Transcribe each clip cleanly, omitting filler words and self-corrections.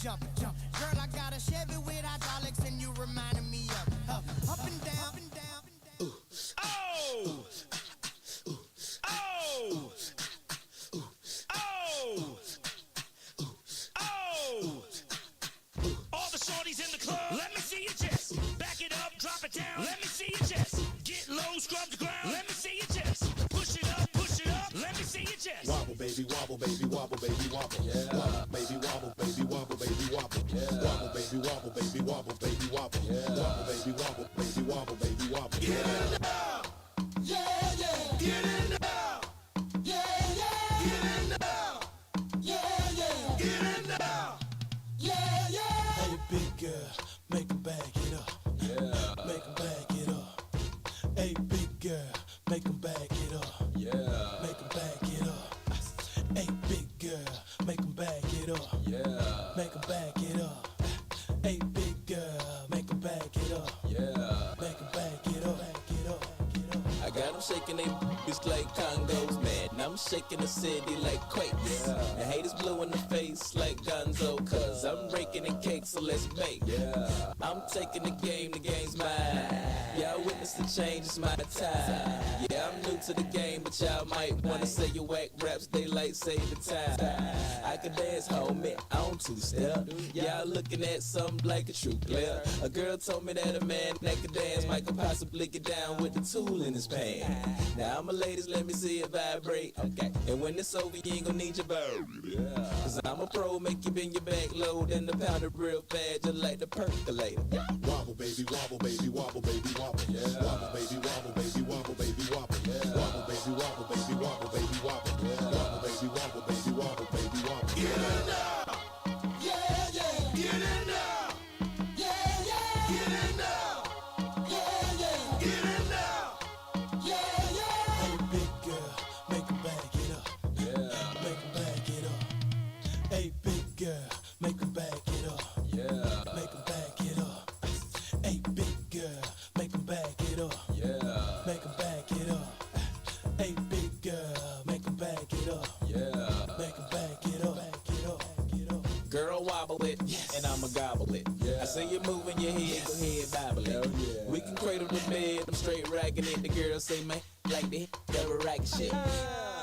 jumping. Girl, I got a Chevy with hydraulics and you reminding me of up and down, up and down. Ooh. Oh! Ooh. Oh! Oh! Oh! All the shorties in the club, let me see your chest. Back it up, drop it down, let me see your chest. Get low, scrub the ground, let me see your chest. Push it up, let me see your chest. Wobble, baby, wobble, baby, wobble, baby, wobble. Yeah. Wobble, baby, wobble, baby, wobble, baby, wobble. Yeah. Wobble, baby, wobble, baby, wobble, baby, wobble. Yeah. Wobble, baby, wobble, baby, wobble, baby, wobble. Get in now! Yeah, yeah! Get in now! Yeah, yeah! Get in now! Yeah, yeah! Get in now! Yeah, yeah! Hey, big girl, make 'em back it up. Yeah. Make 'em back it up. Hey, big girl, make 'em back it up. Yeah. Make 'em back it up. Hey, big girl, make 'em back it up. Yeah. Make 'em back it up. Hey, big girl, make 'em back it up. Yeah. Make 'em back it up. Back it up. Back it up. I got them shaking they bitch like Congos, man. I'm shaking the city like Quake. Yeah. The haters blue in the face like Gonzo, cause I'm breaking the cake, so let's bake. Yeah. I'm taking the game's mine. Y'all witness the change, it's my time. Yeah, I'm new to the game, but y'all might wanna say you whack raps, daylight save the time. I can dance, homie, on two-step. Y'all looking at something like a true player. A girl told me that a man that could dance might could possibly get down with the tool in his pants. Now, I'm a ladies, let me see it vibrate. Okay. And when it's over, you ain't gon' need your bird. Yeah. Cause I'm a pro, make you bend your back low, then the pound it real fast, just like the percolator. Wobble, baby, wobble, baby, wobble, baby, wobble. Yeah. Wobble, baby, wobble, baby, wobble, baby, wobble. Yeah. Wobble, baby, wobble, baby, wobble, baby, wobble. Yeah. Wobble, baby, wobble, baby, wobble, baby, wobble. Get in now! Yeah, yeah! Get in now! Yeah, yeah! Get in now! Yeah, yeah! Get in now! Yeah, yeah! Hey, big girl, make 'em back it up. Yeah. Make 'em back it up. Hey, big girl, make 'em back it up. Yeah. Make 'em back it up. Hey, big girl, make 'em back it up. Yeah. Make 'em back it up. Hey, big girl, make 'em back it up. Yeah. Make 'em back it up. Back it up. Back it up. Girl, wobble it, yes. And I'ma gobble it. Yeah. I see you moving your head, yes. Go ahead, babble it. Yeah. We can cradle the bed, I'm straight racking it. The girl say, man, like the double rack shit.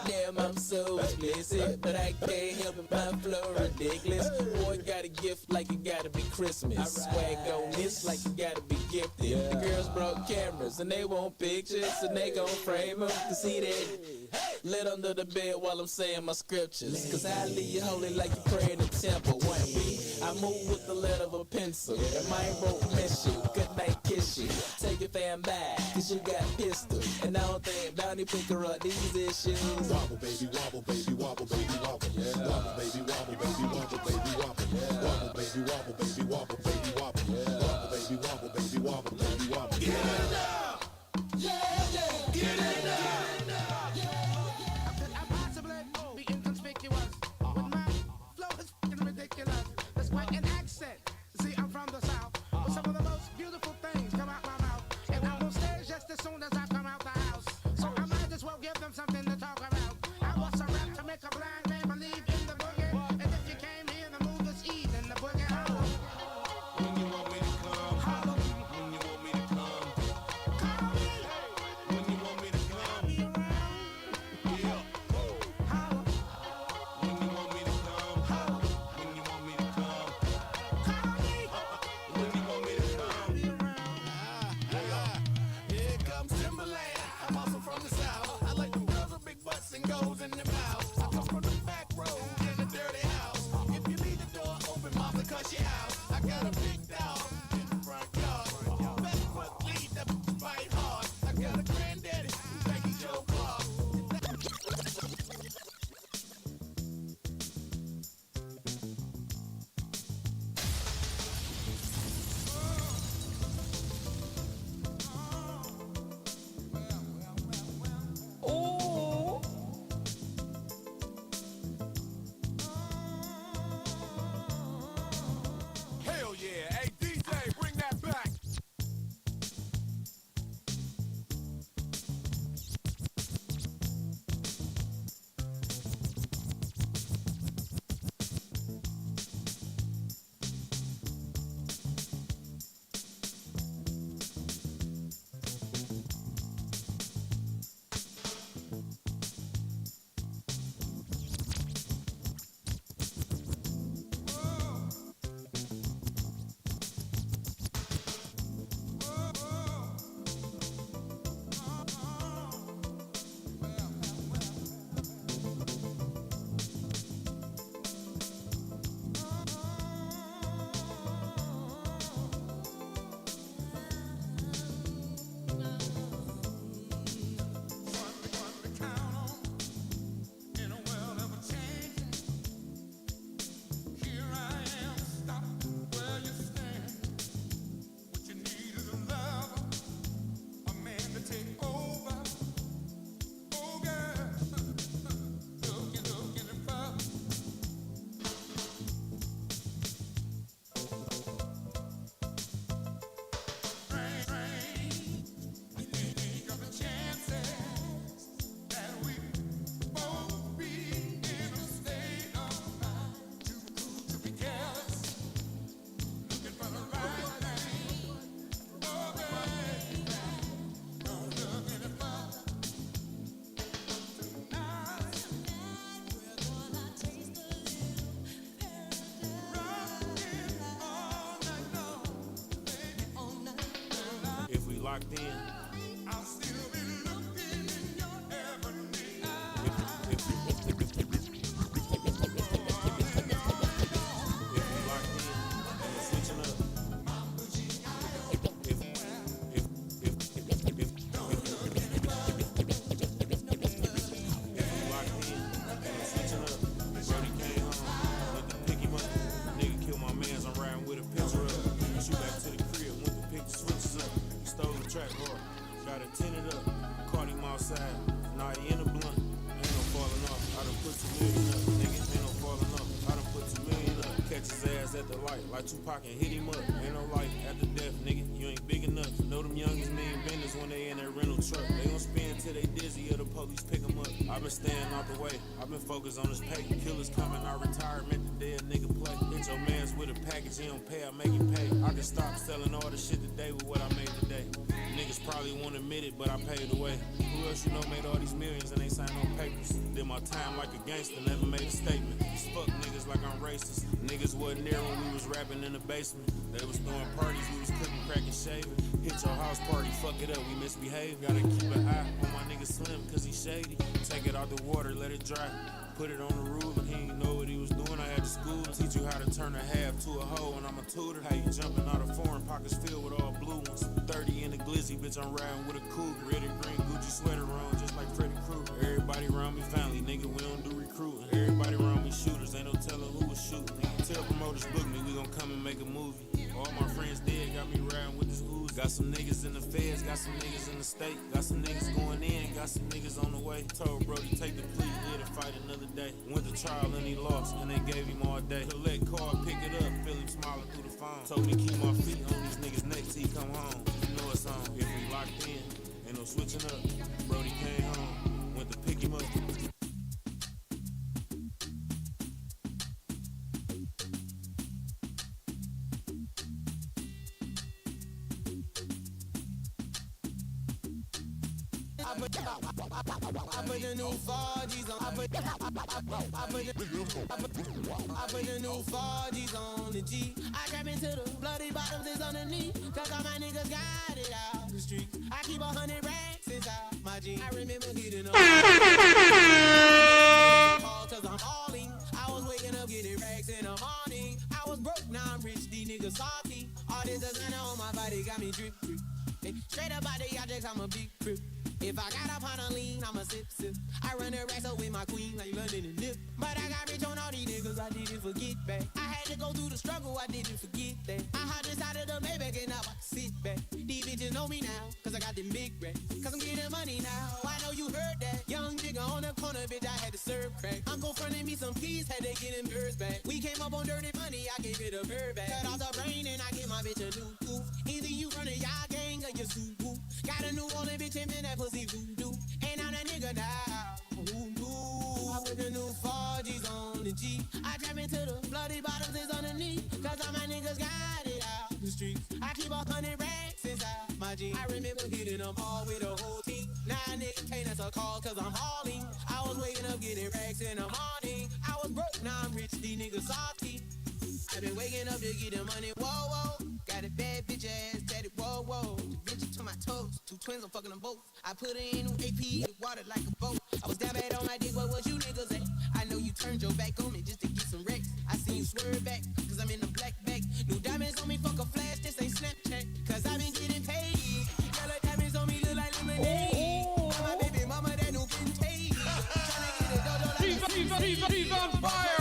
Damn, I'm so explicit, but I can't help it, my flow ridiculous. Boy, got a gift like it gotta be Christmas. Swag on this like it gotta be gifted. Yeah. The girls brought cameras and they want pictures and they gon' frame them to see that. Lit under the bed while I'm saying my scriptures. Cause I leave you holy like you pray in the temple. 1B, I move with the lead of a pencil. And my won't miss you, good night kiss you. Take your fan back, cause you got pistol. And I don't think Bounty pick her up these issues. Wobble, baby, wobble, baby, wobble, baby, wobble. Yeah. Wobble, baby, wobble, baby, wobble, baby, wobble. Yeah. Wobble, baby, wobble, baby, wobble, baby, wobble. Yeah. Wobble, baby, wobble, baby, wobble, baby, wobble. Get in now! Yeah, yeah! Get in now! How could I possibly be inconspicuous? With my flow is fucking ridiculous. That's quite an accent. See, I'm from the South, but some of the most beautiful things come out my mouth. And I'm on stage just as soon as I come out the house. So I might as well give them something to talk about. I was a rap to make a blind man believe in the boogie. And if you came here to move this evening, the boogie holler. When you want me to come, Holler. when you want me to come, Call me. when you want me to come, Be around. yeah. Holler. When you want me to come, when you want me to come, Call me. when you want me to come. Be around. Here comes Timberland. I'm also from the South. I like them girls with big butts and goes in their mouths. I come from the back road in a dirty house. If you leave the door open, mama cuss you out. I got a big dog in the front yard. Best foot lead that fight hard. I got a granddaddy who think he's Joe Clark. Hell yeah, light like Tupac and hit him up. Ain't no life after death, nigga. You ain't big enough. Know them youngest mean business when they in that rental truck. They gon' spin till they dizzy or the police pick them up. I been staying out the way. I been focused on this pay. Killers coming out retirement. The dead nigga play. Hit your mans with a package. He don't pay. I make him pay. I can stop selling all the shit today with what I made today. Niggas probably won't admit it, but I paid the way. Who else you know made all these millions and they signed no papers? Did my time like a gangster, never made a statement. Just fuck niggas like I'm racist. Niggas wasn't there when we was rapping in the basement. They was throwing parties, we was cooking, cracking, shaving. Hit your house party, fuck it up, we misbehave. Gotta keep an eye on my nigga Slim, cause he shady. Take it out the water, let it dry. Put it on the roof, he ain't know what he was doing. I had to school, teach you how to turn a half to a hoe, and I'm a tutor. How you jumping out of foreign pockets filled with all blue ones. 30 in the glizzy, bitch, I'm riding with a cougar. Red and green Gucci sweater on, just like Freddy Krueger. Everybody around me family, nigga, we don't do recruiting. Everybody around me shooters, ain't no telling who was shooting. Tell promoters book me, we gon' come and make a movie. All my friends dead, got me riding with this ooze. Got some niggas in the feds, got some niggas in the state. Got some niggas going in, got some niggas on the way. Told Brody take the plea, here to fight another day. Went to trial and he lost, and they gave him all day. Collect card, pick it up, feel him smiling through the phone. Told me keep my feet on these niggas' necks till he come home. You know it's on, if we locked in, ain't no switching up. Brody came home, went to pick him up. I put the new 4Gs on. I put the new 4Gs on the G. I grab into the bloody bottoms is underneath. Cause all my niggas got it out the street. I keep 100 racks inside my jeans. I remember getting up. Cause I'm falling. I was waking up getting racks in the morning. I was broke, now I'm rich, these niggas salty. All this designer on my body got me drip, drip. Hey, straight up out the objects, I'm a big crip. If I got up on a lean, I'm a sip, sip. I run the racks up with my queen like London and Nip. But I got rich on all these niggas, I didn't forget back. I had to go through the struggle, I didn't forget that. I hopped inside of the Maybach and now I can sit back. These bitches know me now, cause I got them big racks. Cause I'm getting money now, I know you heard that. Young nigga on the corner, bitch, I had to serve crack. Uncle fronted me some keys, had to get them birds back. We came up on dirty money, I gave it a bird back. Cut off the brain and I give my bitch a new coupe. Either you run a y'all gang or you Subaru. Got a new Orleans bitch and man, that pussy voodoo. Ain't on a nigga now. Ooh, I put the new 4Gs on the G. I trap into the bloody bottoms is underneath. Cause all my niggas got it out the streets. I keep 100 racks inside my jeans. I remember hitting them all with a whole team. Now nigga can't answer a call cause I'm hauling. I was waking up getting racks in the morning. I was broke, now I'm rich, these niggas salty. I been waking up to get the money, whoa, whoa. Got a bad bitch ass tatted, whoa, whoa. The bitch to my toes, two twins, I'm fucking them both. I put her in AP, the water like a boat. I was down bad on my dick, what was you niggas at? I know you turned your back on me just to get some wrecks. I seen you swerve back, cause I'm in the black bag. New diamonds on me, fuck a flash, this ain't Snapchat. Cause I been getting paid. Yellow diamonds on me look like lemonade. My baby mama, that new vintage. Tryna get a dojo like He's on fire!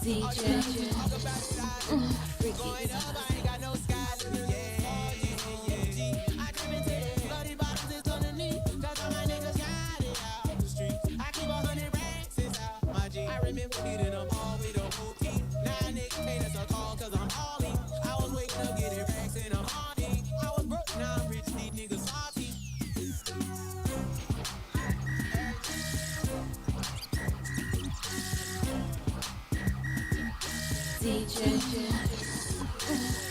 DJ Going up, I ain't got no skies. I come into the bloody bottoms is underneath. Cause all my niggas got it out the streets. I keep 100 racks inside my jeans. I remember hitting them all with a whole team. Now niggas can't answer a call cause I'm hauling. I was waking up getting racks in the morning. I was broke, now I'm rich, these niggas salty. DJ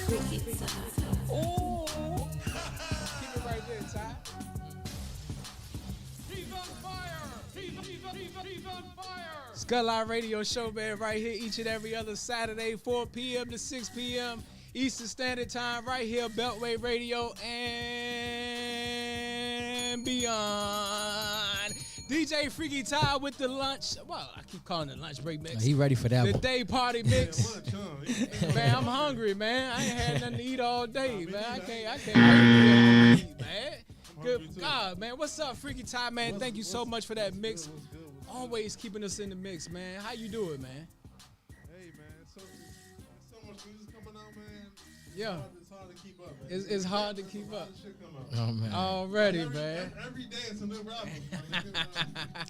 Ricky Side. Oh! Keep it right there, Ty. He's on fire! He's on fire! Gunline Radio Show, man, right here each and every other Saturday, 4 p.m. to 6 p.m. Eastern Standard Time, right here, Beltway Radio and beyond. DJ Freaky Ty with the lunch. Well, I keep calling it lunch break mix. He ready for that The one. day party mix. Man, I'm hungry, man. I ain't had nothing to eat all day, man. I can't wait to eat, man. Good God, man. What's up, Freaky Ty, man? Thank you so much for that mix. Always keeping us in the mix, man. How you doing, man? Hey, man. So much music coming out, man. Yeah. It's It's hard to keep up, man. It's hard to keep up. Shit come out. Oh man. Already, man. Every day it's a new rapper.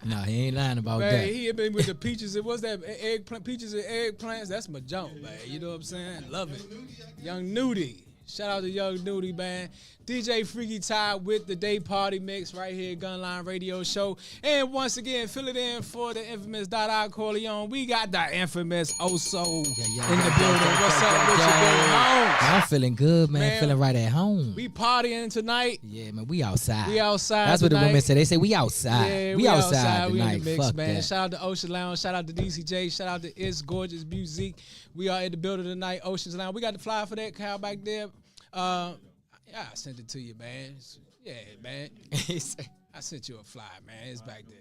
Nah, he ain't lying about Man, that. he had been with the peaches. It was that eggplant, peaches and eggplants. That's my junk, man. You know what I'm saying? Love it. Young Nudie. Shout out to Young Nudie, man. DJ Freaky Ty with the Day Party Mix right here, Gunline Radio Show. And once again, fill it in for the infamous Dada Corleone. We got the infamous Oso in the building. What's up with you, baby? I'm feeling good, man. Feeling right at home. We partying tonight. Yeah, man. We outside. We outside. That's what tonight. the women say. They say we outside. Yeah, we outside We tonight. in the mix, Fuck man. that. Shout out to Ocean Lounge. Shout out to DCJ. Shout out to It's Gorgeous Music. We are in the building tonight, Ocean's Lounge. We got the flyer for that cow back there. Yeah, I sent it to you, man. Yeah, man. I sent you a flyer, man. It's back there.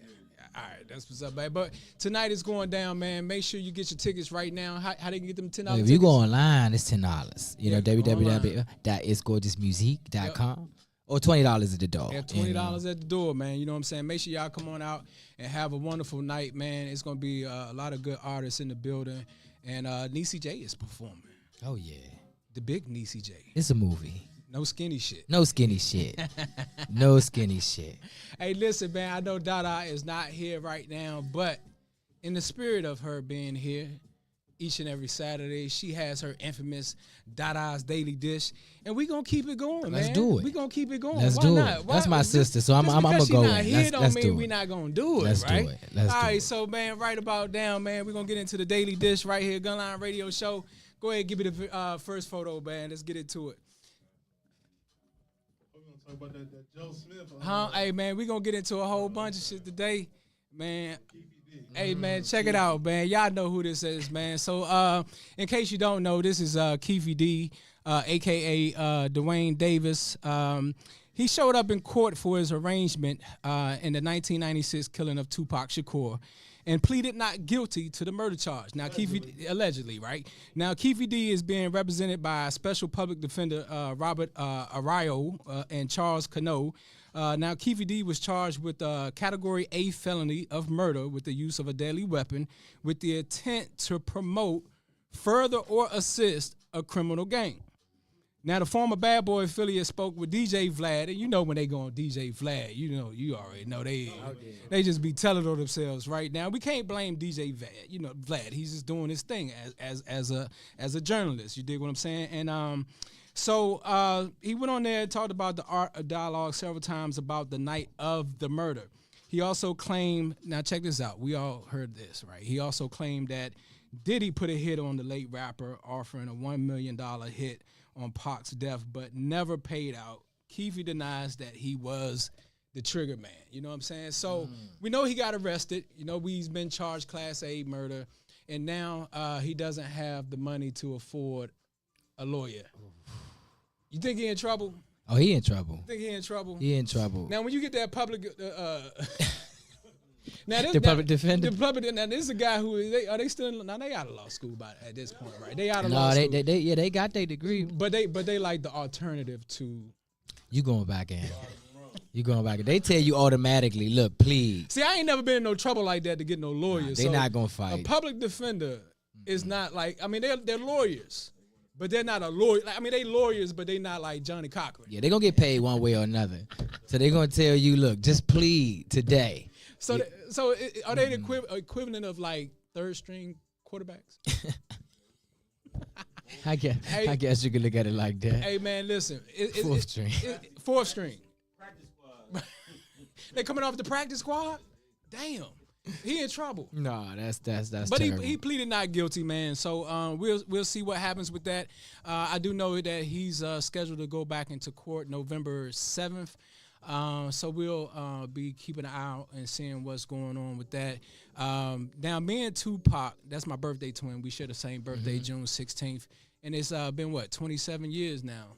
All right, that's what's up, man. But tonight is going down, man. Make sure you get your tickets right now. How they can get them $10 tickets? If you go online, it's $10. You know, Yeah, www.itsgorgeousmusic.com. Or $20 at the door. Yeah, $20 at the door, man. You know what I'm saying? Make sure y'all come on out and have a wonderful night, man. It's going to be a lot of good artists in the building. And Niecy J is performing. Oh, yeah. The big Niecy J. It's a movie. No skinny shit. No skinny shit. No skinny shit. Hey, listen, man. I know Dada is not here right now, but in the spirit of her being here each and every Saturday, she has her infamous Dada's Daily Dish, and we gonna keep it going, man. Let's do it. We gonna keep it going. Let's Why do not? it. Why, That's my sister, so I'm just gonna because go she not in. here Let's don't do mean it. we not gonna do it, Let's do right? it. Let's All do right, it. so man, right about down, man. We're gonna get into the Daily Dish right here, Gunline Radio Show. Go ahead, give me the first photo, man. Let's get into it. Talk about that Joe Smith. Hey, man, we going to get into a whole bunch of shit today, man. Hey, man, check it out, man. Y'all know who this is, man. So, in case you don't know, this is Keefy D, a.k.a. Dwayne Davis. He showed up in court for his arraignment in the 1996 killing of Tupac Shakur and pleaded not guilty to the murder charge. Now, allegedly, right? Now, Keefy D is being represented by Special Public Defender Robert Arroyo and Charles Cano. Now, Keefy D was charged with Category A felony of murder with the use of a deadly weapon with the intent to promote, further, or assist a criminal gang. Now, the former Bad Boy affiliate spoke with DJ Vlad, and you know when they go on DJ Vlad, you already know they just be telling on themselves right now. We can't blame DJ Vlad. He's just doing his thing as a journalist. You dig what I'm saying? And so he went on there and talked about the art of dialogue several times about the night of the murder. He also claimed, now check this out, we all heard this, right? He also claimed that Diddy put a hit on the late rapper, offering a $1 million hit on Pac's death, but never paid out. Keefy denies that he was the trigger man. You know what I'm saying? So we know he got arrested. You know, he's been charged Class A murder, and now he doesn't have the money to afford a lawyer. You think he in trouble? Oh, he in trouble. Think he in trouble? He in trouble. Now, when you get that public, now this, The public defender? Now, this is a guy who are they still? Now they out of law school at this point, right? They out of No, law school. they got their degree. But they like the alternative to. You going back in. You going back in. They tell you automatically, look, please. See, I ain't never been in no trouble like that to get no lawyers. They not gonna fight. A public defender is not like, I mean, they're lawyers, but they're not a lawyer. Like, I mean, they lawyers, but they not like Johnny Cochran. Yeah, they gonna get paid one way or another. So they gonna tell you, look, just plead today. So, are they the equivalent of like third string quarterbacks? I guess you can look at it like that. Hey man, listen, Fourth string. Fourth string. Practice squad. They coming off the practice squad. Damn, he in trouble. No, that's But terrible. he pleaded not guilty, man. So we'll see what happens with that. I do know that he's scheduled to go back into court November 7th. So we'll be keeping an eye out and seeing what's going on with that. Now, me and Tupac, that's my birthday twin. We share the same birthday, June 16th, and it's been 27 years now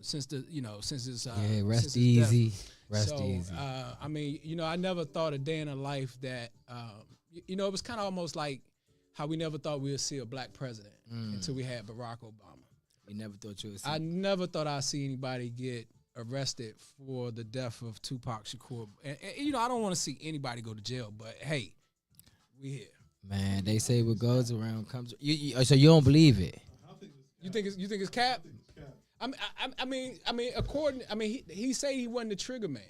since his rest since his easy, death. rest easy. I mean, I never thought a day in a life that it was kind of almost like how we never thought we would see a black president until we had Barack Obama. You never thought you would see. I never thought I'd see anybody get arrested for the death of Tupac Shakur. And I don't want to see anybody go to jail, but hey, we here. Man, they say what goes around comes. So you don't believe it? You think it's cap? He say he wasn't the trigger man.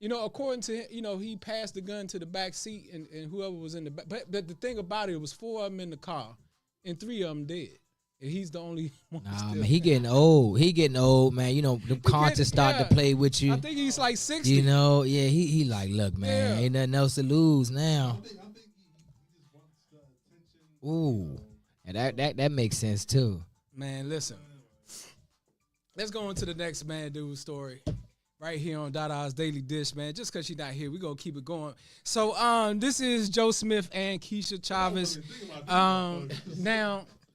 You know, according to he passed the gun to the back seat and whoever was in the back. But the thing about it was 4 of them in the car and 3 of them dead. And he's the only one. Nah, man, he getting old. He getting old, man. You know, the conscience start to play with you. I think he's like 60. You know, yeah, he like, look, man, ain't nothing else to lose now. I think he just wants the attention. Ooh, and that makes sense too. Man, listen. Let's go on to the next man dude story. Right here on Dada's Daily Dish, man. Just because she's not here, we're going to keep it going. So, this is Joe Smith and Keisha Chavez.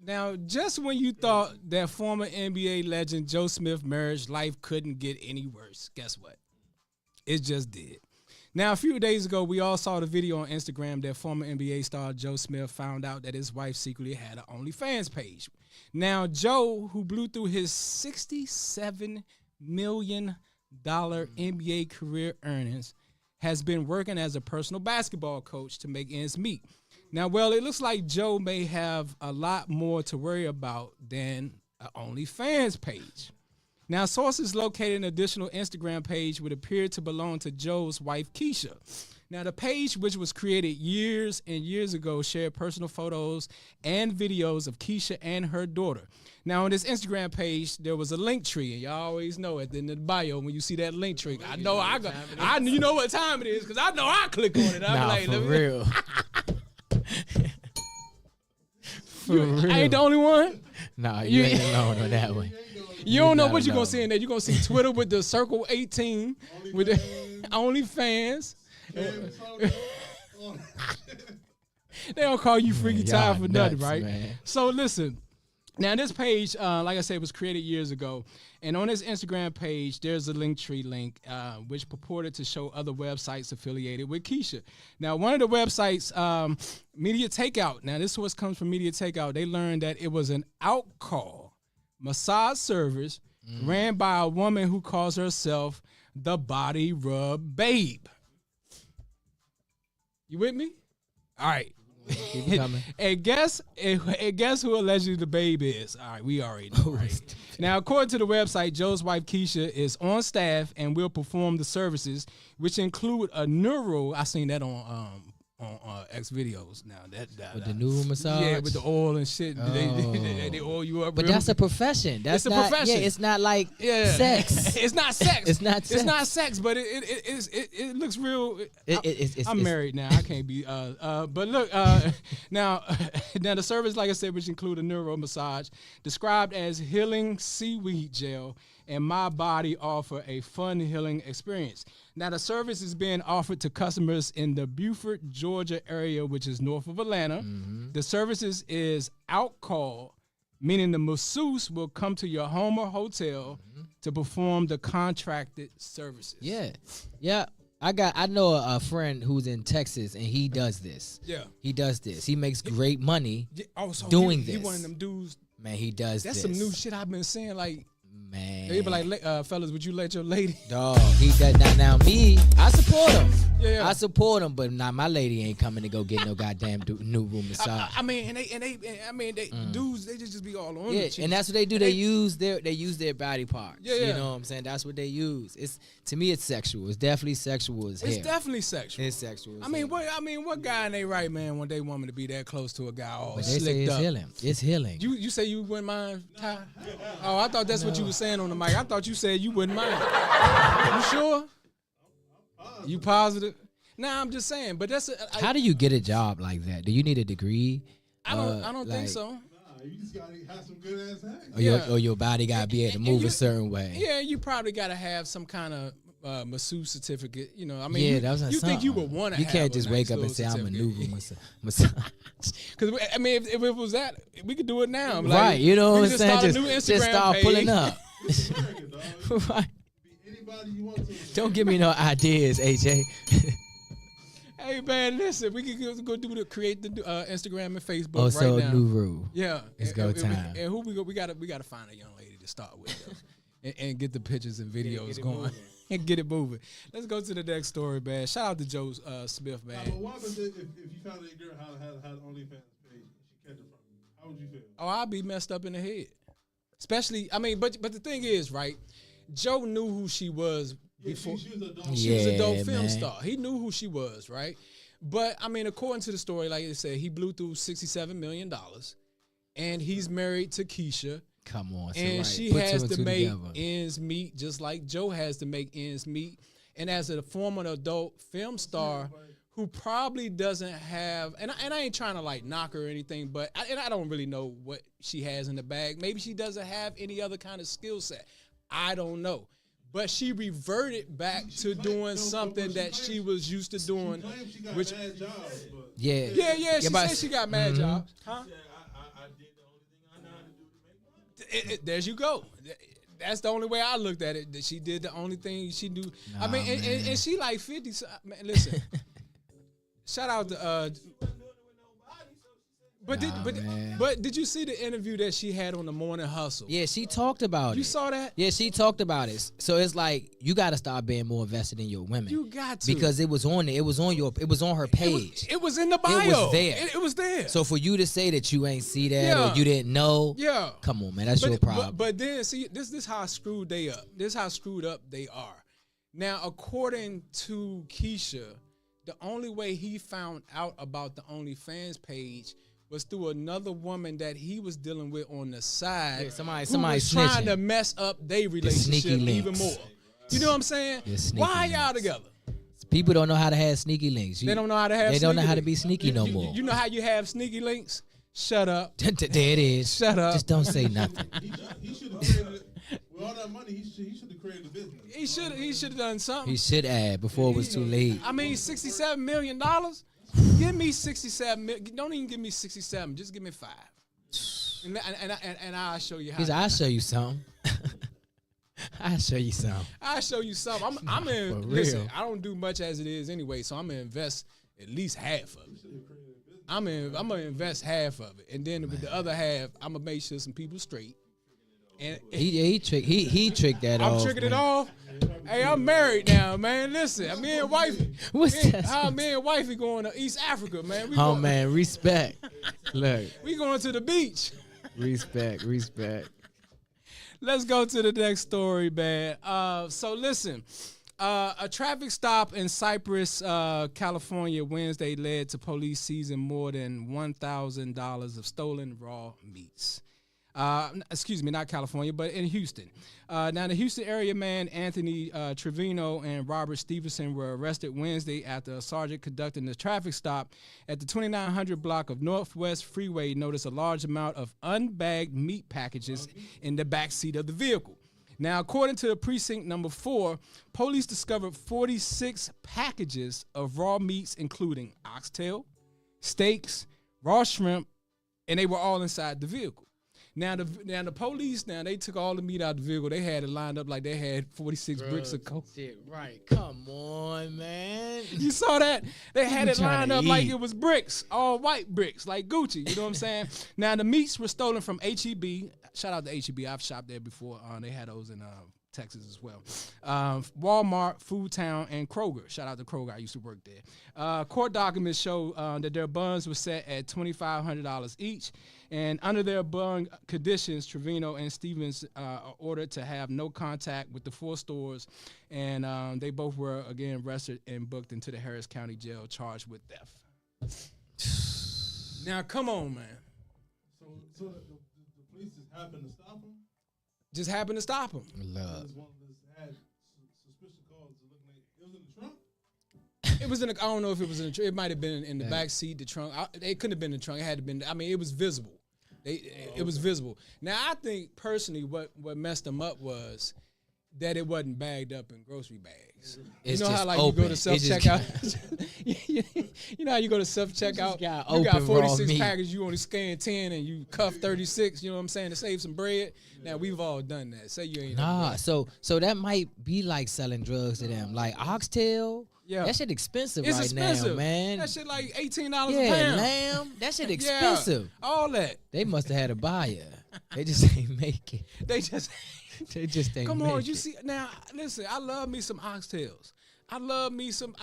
Now, just when you thought that former NBA legend Joe Smith marriage life couldn't get any worse, guess what? It just did. Now, a few days ago, we all saw the video on Instagram that former NBA star Joe Smith found out that his wife secretly had an OnlyFans page. Now, Joe, who blew through his $67 million NBA career earnings, has been working as a personal basketball coach to make ends meet. Now, well, it looks like Joe may have a lot more to worry about than an OnlyFans page. Now, sources located an additional Instagram page would appear to belong to Joe's wife, Keisha. Now, the page, which was created years and years ago, shared personal photos and videos of Keisha and her daughter. Now, on this Instagram page, there was a link tree, and y'all always know it in the bio when you see that link tree. I know you know what time it is, because I know I click on it. I'm like, for real. I ain't the only one? Nah, you ain't alone on that one. You don't know what you're going to see in there. You're going to see Twitter with the circle 18, with the OnlyFans. They don't call you Freaky Time for nothing, right? Man. So listen, now this page, like I said, was created years ago. And on this Instagram page, there's a Linktree link, which purported to show other websites affiliated with Keisha. Now, one of the websites, Media Takeout. Now, this source comes from Media Takeout. They learned that it was an out-call massage service ran by a woman who calls herself the Body Rub Babe. You with me? All right. Keep it coming. And guess who allegedly the babe is? All right, we already know. Right? Now, according to the website, Joe's wife Keisha is on staff and will perform the services, which include a neuro. I seen that on X videos. Now with the neuro massage, yeah, with the oil and shit. They oil you up. But that's a profession. It's a profession. Yeah, it's not like sex. It's not sex. It's not sex. It's not sex. But it looks real. I'm married now. I can't be. But look. Now the service, like I said, which include a neuro massage, described as healing seaweed gel, and My Body offer a fun healing experience. Now, the service is being offered to customers in the Beaufort, Georgia area, which is north of Atlanta. Mm-hmm. The services is out-call, meaning the masseuse will come to your home or hotel to perform the contracted services. Yeah. I know a friend who's in Texas, and he does this. Yeah. He does this. He makes great money doing this. He one of them dudes. Man, he does That's this. some new shit I've been seeing, like, man. They be like, fellas, would you let your lady? Dog, he does now me, I support him. Yeah. I support him, but now my lady ain't coming to go get no goddamn new room massage. I mean, dudes, they just be all on the and that's what they do. They use their body parts. Yeah. You know what I'm saying? That's what they use. To me, it's sexual. It's definitely sexual as hell. It's definitely sexual. It's sexual. What guy in they right, man, when they want me to be that close to a guy all but they slicked say it's up? healing. It's healing. You say you wouldn't mind, Ty? Oh, I thought that's what you were saying on the mic. I thought you said you wouldn't mind. You sure? You positive? Nah, I'm just saying. But that's how do you get a job like that? Do you need a degree? I don't think so. Nah, you just gotta have some good ass hands. Or your body gotta be able to move a certain way. Yeah, you probably gotta have some kind of masseuse certificate. You know, I mean, you think you would want to? You can't just wake up and say I'm a new massage. Because I mean, if it was that, we could do it now. Like, right? You know what I'm saying? Just start pulling up. Right. Anybody you want to. Don't give me no ideas, AJ. Hey man, listen, we can go create the Instagram and Facebook right now. Oh, so new rule. Yeah, it's go time. And who we gotta find a young lady to start with, and get the pictures and videos going and get it moving. Let's go to the next story, man. Shout out to Joe Smith, man. But what happens if you found a girl had OnlyFans page and she kept it from you? How would you feel? Oh, I'd be messed up in the head. Especially, I mean, but the thing is, right? Joe knew who she was before. She was a dog. She was a dope film man. star. He knew who she was, right? But I mean, according to the story, like I said, he blew through $67 million, and he's married to Keisha. Come on, so And right. she Put has two and to two make together. ends meet, just like Joe has to make ends meet. And as a former adult film star who probably doesn't have, and I ain't trying to like knock her or anything, but I don't really know what she has in the bag. Maybe she doesn't have any other kind of skill set. I don't know. But she reverted back to doing something that she was used to doing. She claimed she got Which, bad jobs, but Yeah. yeah, she but- said she got mad jobs. Huh? yeah, I did the only thing I know how to do to make money. There you go. That's the only way I looked at it. That she did the only thing she do. I Nah, mean, and she like 50. Man, listen. Shout out to. But did you see the interview that she had on the Morning Hustle? Yeah, she talked about it. You saw that? Yeah, she talked about it. So it's like you got to start being more invested in your women. You got to, because it was on it. It was on her page. It was in the bio. It was there. It was there. So for you to say that you ain't see that Yeah. or you didn't know, Yeah. come on, man, that's your problem. But then see, this how screwed they up. This how screwed up they are. Now, according to Keisha, the only way he found out about the OnlyFans page was through another woman that he was dealing with on the side. Yeah, somebody who was snitching. trying to mess up their sneaky relationship even links. more. You know what I'm saying? The sneaky Why y'all links. together? People don't know how to have sneaky links. They don't know how to have. They don't know sneaky how to links. be sneaky no more. You know how you have sneaky links? Shut up. There it is. Shut up. Just don't say nothing. He should have created, with all that money, he should have created a business. He should have done something. He should add before it was too late. I mean, $67 million. Give me 67 million. Don't even give me 67. Just give me 5. And I'll show you how. He said, I'll show you something. I'll show you something. I'll show you something. I'm in. For Listen, real. I don't do much as it is anyway, so I'm gonna invest at least half of it. I'm gonna invest half of it, and then with the other half, I'm gonna make sure some people straight. And He tricked that I'm off. tricking it man. off. Hey, I'm married now, man. Listen, me and wifey. What's that? Me and wifey going to East Africa, man. Oh man, respect. Look, We going to the beach. respect. Let's go to the next story, man. So listen, a traffic stop in Cypress, California, Wednesday led to police seizing more than $1,000 of stolen raw meats. Excuse me, not California, but in Houston. Now, the Houston area man, Anthony Trevino and Robert Stevenson were arrested Wednesday after a sergeant conducting a traffic stop at the 2900 block of Northwest Freeway noticed a large amount of unbagged meat packages in the backseat of the vehicle. Now, according to the precinct number 4, police discovered 46 packages of raw meats, including oxtail, steaks, raw shrimp, and they were all inside the vehicle. Now the police, they took all the meat out of the vehicle. They had it lined up like they had 46 bricks of coke. Right. Come on, man. You saw that? They had You it trying lined to up like eat. it was bricks, all white bricks, like Gucci. You know what I'm saying? Now, the meats were stolen from HEB. Shout out to HEB. I've shopped there before. They had those in Texas as well. Walmart, Food Town, and Kroger. Shout out to Kroger. I used to work there. Court documents show that their bonds were set at $2,500 each. And under their bond conditions, Trevino and Stevens are ordered to have no contact with the 4 stores. And they both were, again, arrested and booked into the Harris County Jail charged with theft. Now, come on, man. So the police just happened to stop him. Just happened to stop him. Love. This one had suspicious calls looking like it was in the trunk. It was in. I don't know if it was in the trunk. It might have been in the back seat, the trunk. It couldn't have been in the trunk. It had to been. I mean, it was visible. It was visible. Now, I think personally, what messed them up was that it wasn't bagged up in grocery bags. It's you know how just like open. you go to self checkout. You know how you go to self checkout. got You got open raw 46 meat. packages. You only scan 10 and you cuff 36. You know what I'm saying, to save some bread. Now we've all done that. Say you ain't. Nah, so that might be like selling drugs to them, like oxtail. Yeah. That shit expensive It's right expensive, now, man. That shit like $18 a yeah, pound. lamb. That shit Yeah, expensive. all that. They must have had a buyer. They just ain't make it. They just. They just ain't Come make on, it. you see now. Listen, I love me some oxtails. I love me some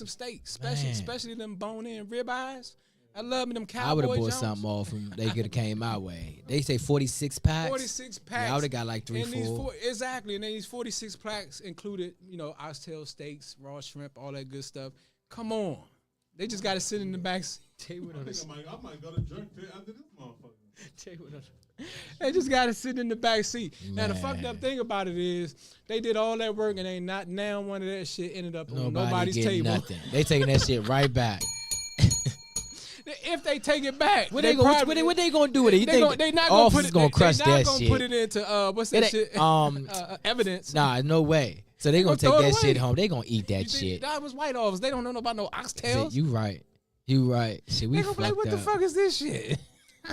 steaks, especially them bone-in ribeyes. I love me them Cowboy I would have bought Jones. something off them. They could have came my way. They say 46 packs. 46 packs. Yeah, I would have got like 3, and these 4. Exactly. And then these 46 packs included, oxtail steaks, raw shrimp, all that good stuff. Come on. They just got to sit in the back seat. I might go to jerk pit after this motherfucker. They just got to sit in the back seat. Now, the fucked up thing about it is they did all that work and they not now one of that shit ended up on nobody's getting table. Nothing. They taking that shit right back. If they take it back, what they gonna do with it? You think they not gonna put it? Gonna crush they not that gonna shit. put it into what's that shit? Evidence. Nah, no way. So they gonna take that shit home. They gonna eat that shit. That was white office. They don't know about no oxtails. You right. Shit, we they gonna be like, what the fuck is this shit?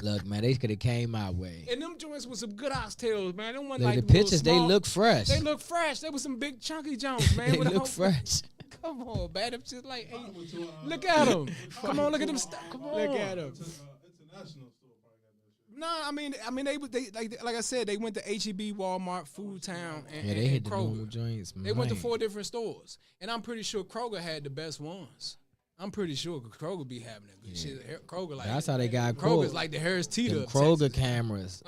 Look, man, they could have came my way. And them joints with some good oxtails, man. Them one Like like the pictures, they look fresh. They look fresh. There was some big chunky joints, man. They look fresh. Come on, man. Them shit like, look at them. Come on, look at them. Come on, look at them. International store probably got that shit. No, I mean, they like I said, they went to HEB, Walmart, Food Town, and they hit the Kroger. normal joints. They went to 4 different stores, and I'm pretty sure Kroger had the best ones. I'm pretty sure Kroger be having a good shit. Kroger like that's how they got Kroger's caught. like the Harris Teeter. Kroger cameras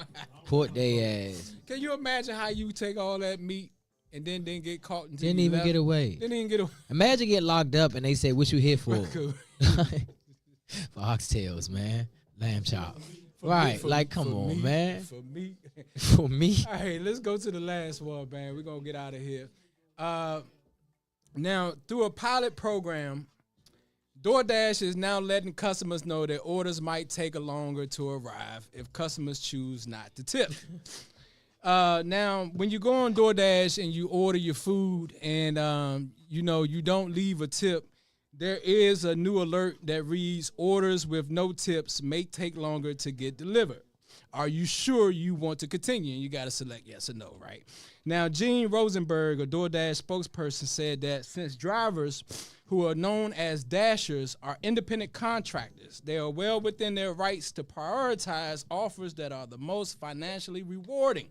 put they ass. Can you imagine how you take all that meat and then didn't get caught until Didn't you even left? get away. Didn't even get away. Imagine get locked up and they say, "What you here for?" For oxtails, man, lamb chop. Right, like come on, man. For me. For me. All right, let's go to the last one, man. We're gonna get out of here. Now, through a pilot program, DoorDash is now letting customers know that orders might take longer to arrive if customers choose not to tip. Now, when you go on DoorDash and you order your food and, you don't leave a tip, there is a new alert that reads, orders with no tips may take longer to get delivered. Are you sure you want to continue? And you got to select yes or no, right? Now, Gene Rosenberg, a DoorDash spokesperson, said that since drivers who are known as dashers are independent contractors, they are well within their rights to prioritize offers that are the most financially rewarding.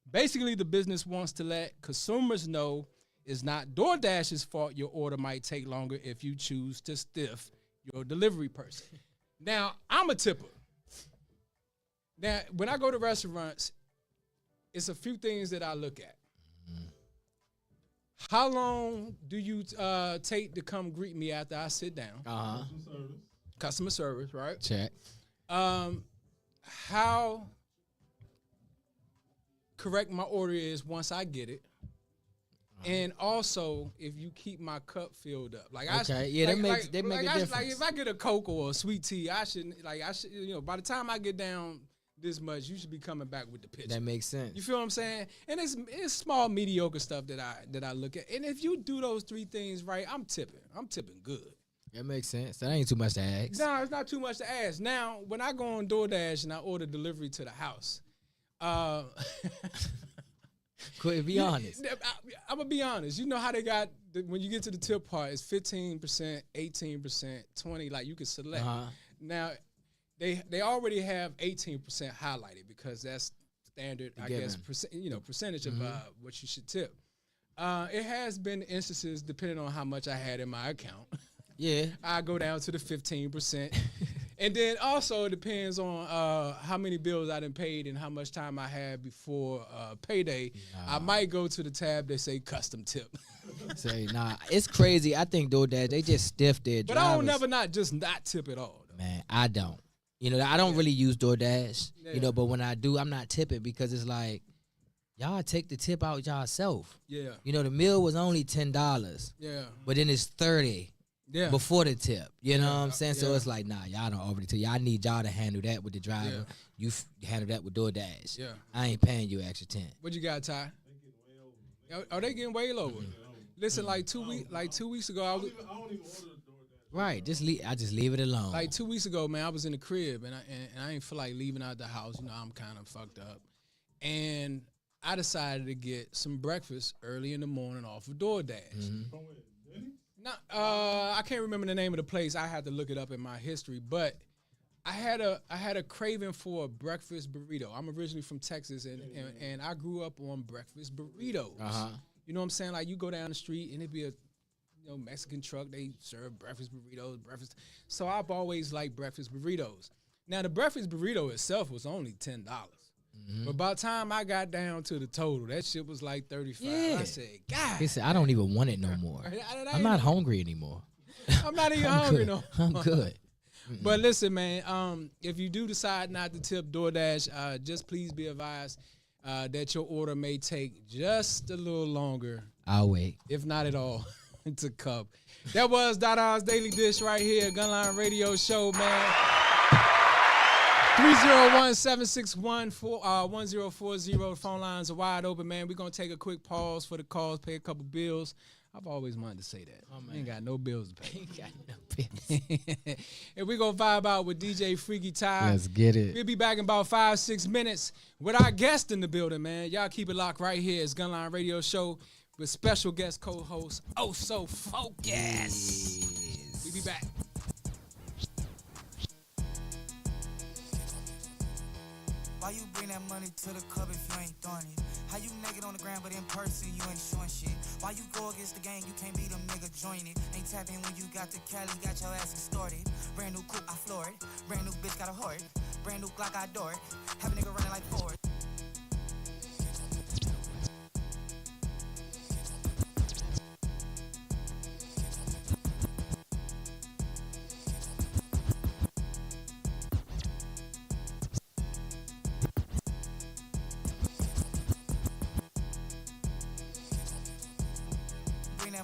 Basically, the business wants to let consumers know it's not DoorDash's fault your order might take longer if you choose to stiff your delivery person. Now, I'm a tipper. Now, when I go to restaurants, it's a few things that I look at. How long do you take to come greet me after I sit down? Customer service, right? Check. How correct my order is once I get it. And also, if you keep my cup filled up, like that make a difference. Like if I get a Coke or a sweet tea, I should by the time I get down this much, you should be coming back with the pitcher. That makes sense. You feel what I'm saying? And it's small, mediocre stuff that I look at. And if you do those 3 things right, I'm tipping. I'm tipping good. That makes sense. That ain't too much to ask. No, it's not too much to ask. Now, when I go on DoorDash and I order delivery to the house, Be honest. I'm gonna be honest. You know how they got when you get to the tip part, it's 15%, 18%, 20%. Like you can select. Now, they already have 18% highlighted because that's standard. I guess percentage of what you should tip. It has been instances depending on how much I had in my account. Yeah, I go down to the 15%. And then also it depends on how many bills I done paid and how much time I had before payday. I might go to the tab that say custom tip. Say, it's crazy. I think DoorDash, they just stiff their drivers. But I don't never not tip at all. Though. Man, I don't. I don't really use DoorDash, but when I do, I'm not tipping because it's like, y'all take the tip out yourself. Yeah. The meal was only $10. Yeah. But then it's $30. Yeah. Before the tip, you know what I'm saying? So it's like, nah, y'all don't offer the tip. Y'all need y'all to handle that with the driver. You handle that with DoorDash. Yeah. I ain't paying you extra 10. What you got, Ty? Are they getting way lower? Listen, like 2 weeks ago, I don't even order DoorDash. Right, I just leave it alone. Like 2 weeks ago, man, I was in the crib and I ain't feel like leaving out the house. I'm kind of fucked up, and I decided to get some breakfast early in the morning off of DoorDash. I can't remember the name of the place. I had to look it up in my history, but I had a craving for a breakfast burrito. I'm originally from Texas, and I grew up on breakfast burritos. You know what I'm saying? Like you go down the street and it'd be Mexican truck. They serve breakfast burritos, breakfast. So I've always liked breakfast burritos. Now the breakfast burrito itself was only $10. But by the time I got down to the total, that shit was like $35. Yeah. I said, God. He said, I don't even want it no more. I'm not hungry anymore. I'm not even hungry good. no more. I'm good. But listen, man, if you do decide not to tip DoorDash, just please be advised that your order may take just a little longer, I'll wait. if not at all, to come. That was Dada's Daily Dish right here, Gunline Radio Show, man. 301-761-1040. Phone lines are wide open, man. We're going to take a quick pause for the calls, pay a couple bills. I've always wanted to say that. Oh, man. Ain't got no bills to pay. Ain't got no business. And we're going to vibe out with DJ Freaky Ty. Let's get it. We'll be back in about 5-6 minutes with our guest in the building, man. Y'all keep it locked right here. It's Gunline Radio Show with special guest co-host, Oh So Focus. Yes. We'll be back. Why you bring that money to the club if you ain't throwing it? How you naked on the ground but in person you ain't showing shit? Why you go against the gang, you can't beat them nigga, join it. Ain't tapping when you got to Cali, got your ass extorted. Brand new coupe, I floor it. Brand new bitch, got a heart. Brand new Glock, I adore it. Have a nigga running like Ford.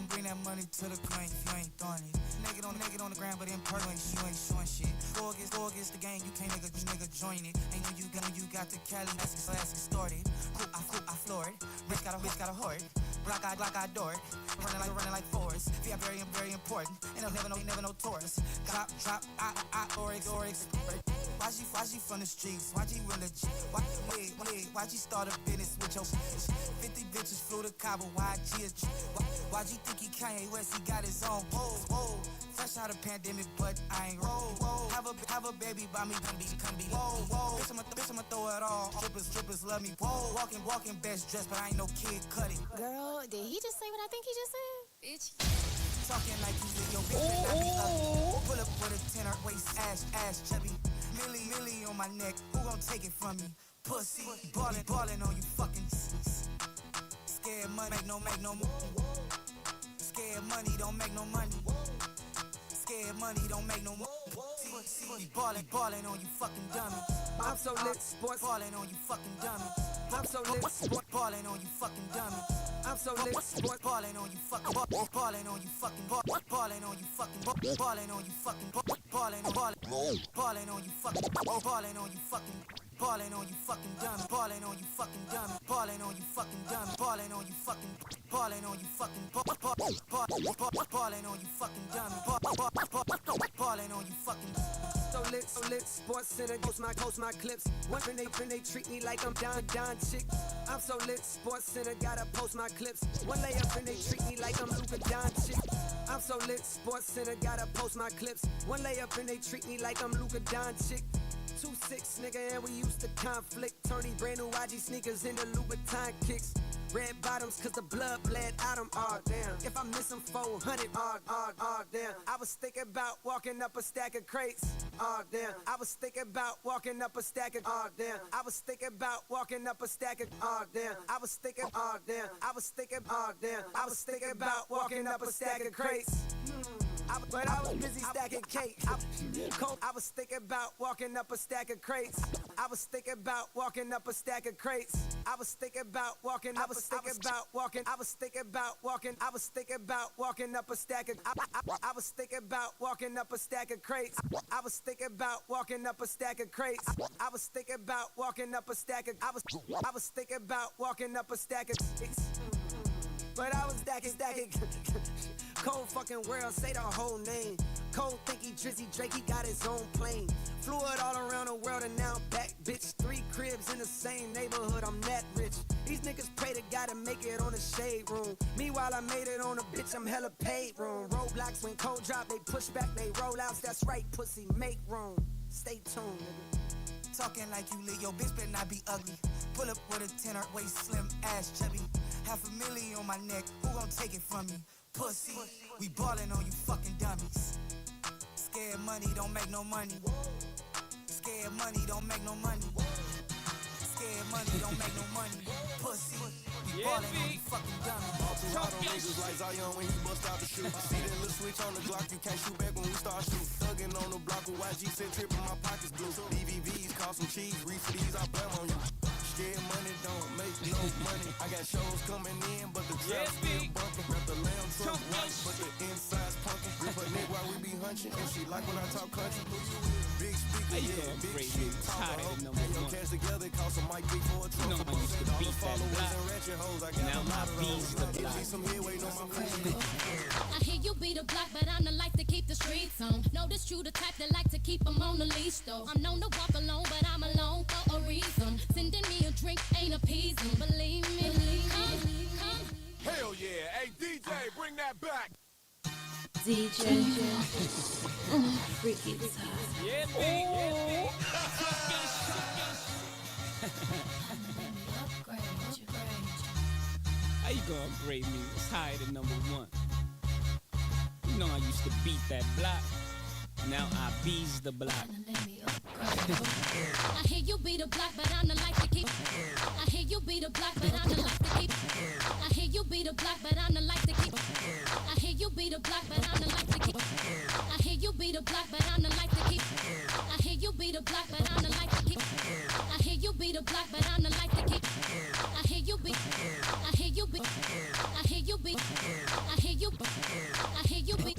Bring that money to the coin if you ain't throwing it. Naked on the ground, but in person you ain't showing shit. Go against the gang, you can't nigga join it. Ain't when you got the Cali, ass started. Coupe, I floor it. Bitch got a heart. Block, I adore it. Running like Forrest. Yeah, very important. Ain't never no Taurus. Drop, I Oryx. Why she from the streets? Why she really? Why she start a business with your 50 bitches flew to Cabo? Why you think he Kanye West? He got his own pole. Fresh out of pandemic, but I ain't roll. Have a baby by me, come be. Bitch, I'ma throw it all. Strippers love me. Walking best dressed, but I ain't no kid cutting. Girl, did he just say what I think he just said? Bitch. Talking like you did your bitch, I be ugly. Pull up with a tenor, waist, ass chubby. Millie on my neck, who gon' take it from me? Pussy, ballin' on you fucking. Scared money, make no more. Scared money, don't make no money. Scared money, don't make no more. Ballin' on you fucking dummies. I'm so lit, sports ballin' on you fucking dummies. I'm so lit, sports ballin' on you fucking dummies. I'm so lit, sports ballin' on you fucking ballin' on you fucking ballin' on you fucking ballin' on you fucking ballin' on you fucking ballin' on you fucking ballin' on you fucking dumb, ballin' on you fucking dumb, ballin' on you fucking dumb, ballin' on you fucking ballin' on you fucking ballin' on you fucking dumb, ballin' on you fucking. So lit, sports center, post my clips. When they treat me like I'm Don chick. I'm so lit, sports center, gotta post my clips. One layup and they treat me like I'm Luka Doncic. I'm so lit, sports center, gotta post my clips. One layup and they treat me like I'm Luka Doncic. 2-6, nigga, and we used to conflict. Turning brand new YG sneakers into Louboutin kicks. Red bottoms, cause the blood bled out them, aw damn. If I miss them 400, aw damn. I was thinking about walking up a stack of crates, aw damn. I was thinking about walking up a stack of, aw damn. I was thinking about walking up a stack of, aw damn. I was thinking, aw damn. I was thinking, aw damn. I was thinking about walking up a stack of crates. But I was busy stacking cake. I was thinking about walking up a stack of crates. I was thinking about walking up a stack of crates. I was thinking about walking. I was thinking about walking. I was thinking about walking. I was thinking about walking up a stack of. I was thinking about walking up a stack of crates. I was thinking about walking up a stack of crates. I was thinking about walking up a stack of. I was thinking about walking up a stack of. But I was stacking. Cold fucking world, say the whole name. Cold think he Drizzy Drake, he got his own plane. Flew it all around the world and now I'm back, bitch. 3 cribs in the same neighborhood, I'm that rich. These niggas pray to God to make it on the shade room. Meanwhile, I made it on a bitch, I'm hella paid room. Roadblocks when cold drop, they push back, they roll outs. That's right, pussy, make room. Stay tuned, nigga. Talking like you lit, your bitch better not be ugly. Pull up with a tenor, waist slim, ass chubby. $500,000 on my neck, who gon' take it from me? Pussy. We ballin' on you fucking dummies. Scared money don't make no money. Scared money don't make no money. Scared money don't make no money. Pussy. We ballin' on you fucking dummies. All too hard on niggas like Zion when he bust out the shoe. See that little switch on the Glock, you can't shoot back when we start shooting. Thuggin' on the block with YG said trippin', my pockets blue. DVVs, cost some cheese, reach for these, I blame on you. Scared money don't make no money. I got shows coming in, but the trap still bumpin'. Got the lamb truck white, but the inside's punkin'. Grip a neck while we be hunchin', and she like when I talk country. Big speaker, yeah, big shit. Talk a hoe, and your cash together, cost a mic big for a truck. All the followers and ratchet hoes, I got a lot of those. Give me some headway on my friends. I hear you be the block, but I'm the like to keep the streets on. Know this you the type that like to keep them on the leash, though. I'm known to walk alone, but I'm alone for a reason. Sending me a drink ain't appeasing, believe me. Come. Hell yeah. Hey, DJ, bring that back. DJ. Freaky time. Yeah, big. How you gonna upgrade me? It's higher than number one. You know I used to beat that block. Now I bees the block. I hear you be the block, but I'm the like to keep. I hear you be the block, but I'm the like to keep. I hear you be the block, but I'm the like to keep. I hear you be the block, but I'm the like to keep. I hear you be the block, but I'm the like to keep. I hear you be the block, but I'm the like to keep. I hear you be the block, but I'm the like to keep. I hear you be. I hear you be. I hear you be. I hear you. I hear you be.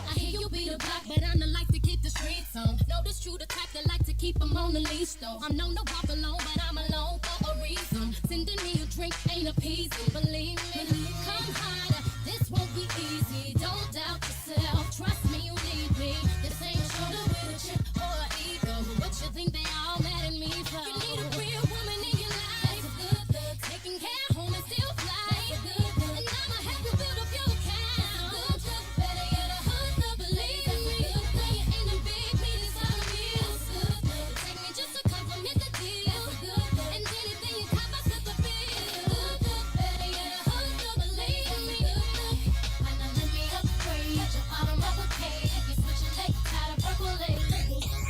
I hear you be the block, but I'm the like to keep the streets on. Know this true, the type that like to keep them on the leash, though. I'm known to walk alone, but I'm alone for a reason. Sending me a drink ain't appeasing, believe me. Come harder, this won't be easy. Don't doubt yourself, trust me, you need me. This ain't a shoulder with a chip or an ego. What you think they all mad at me for? You need a real woman in your life. That's a good look. Taking care home and still fly. That's a good look. And I'ma help you build up your account. That's a good look. Better yet, a hustle, believe me. Playing in the big meetings on the meals. That's a good look. Take me just to compliment the deal. That's a good look. And anything you cop, I set the bill. Good look. Better yet, a hustle, believe me. Good look. Why not let me upgrade your bottom of a cake? You switching legs, tired of percolate.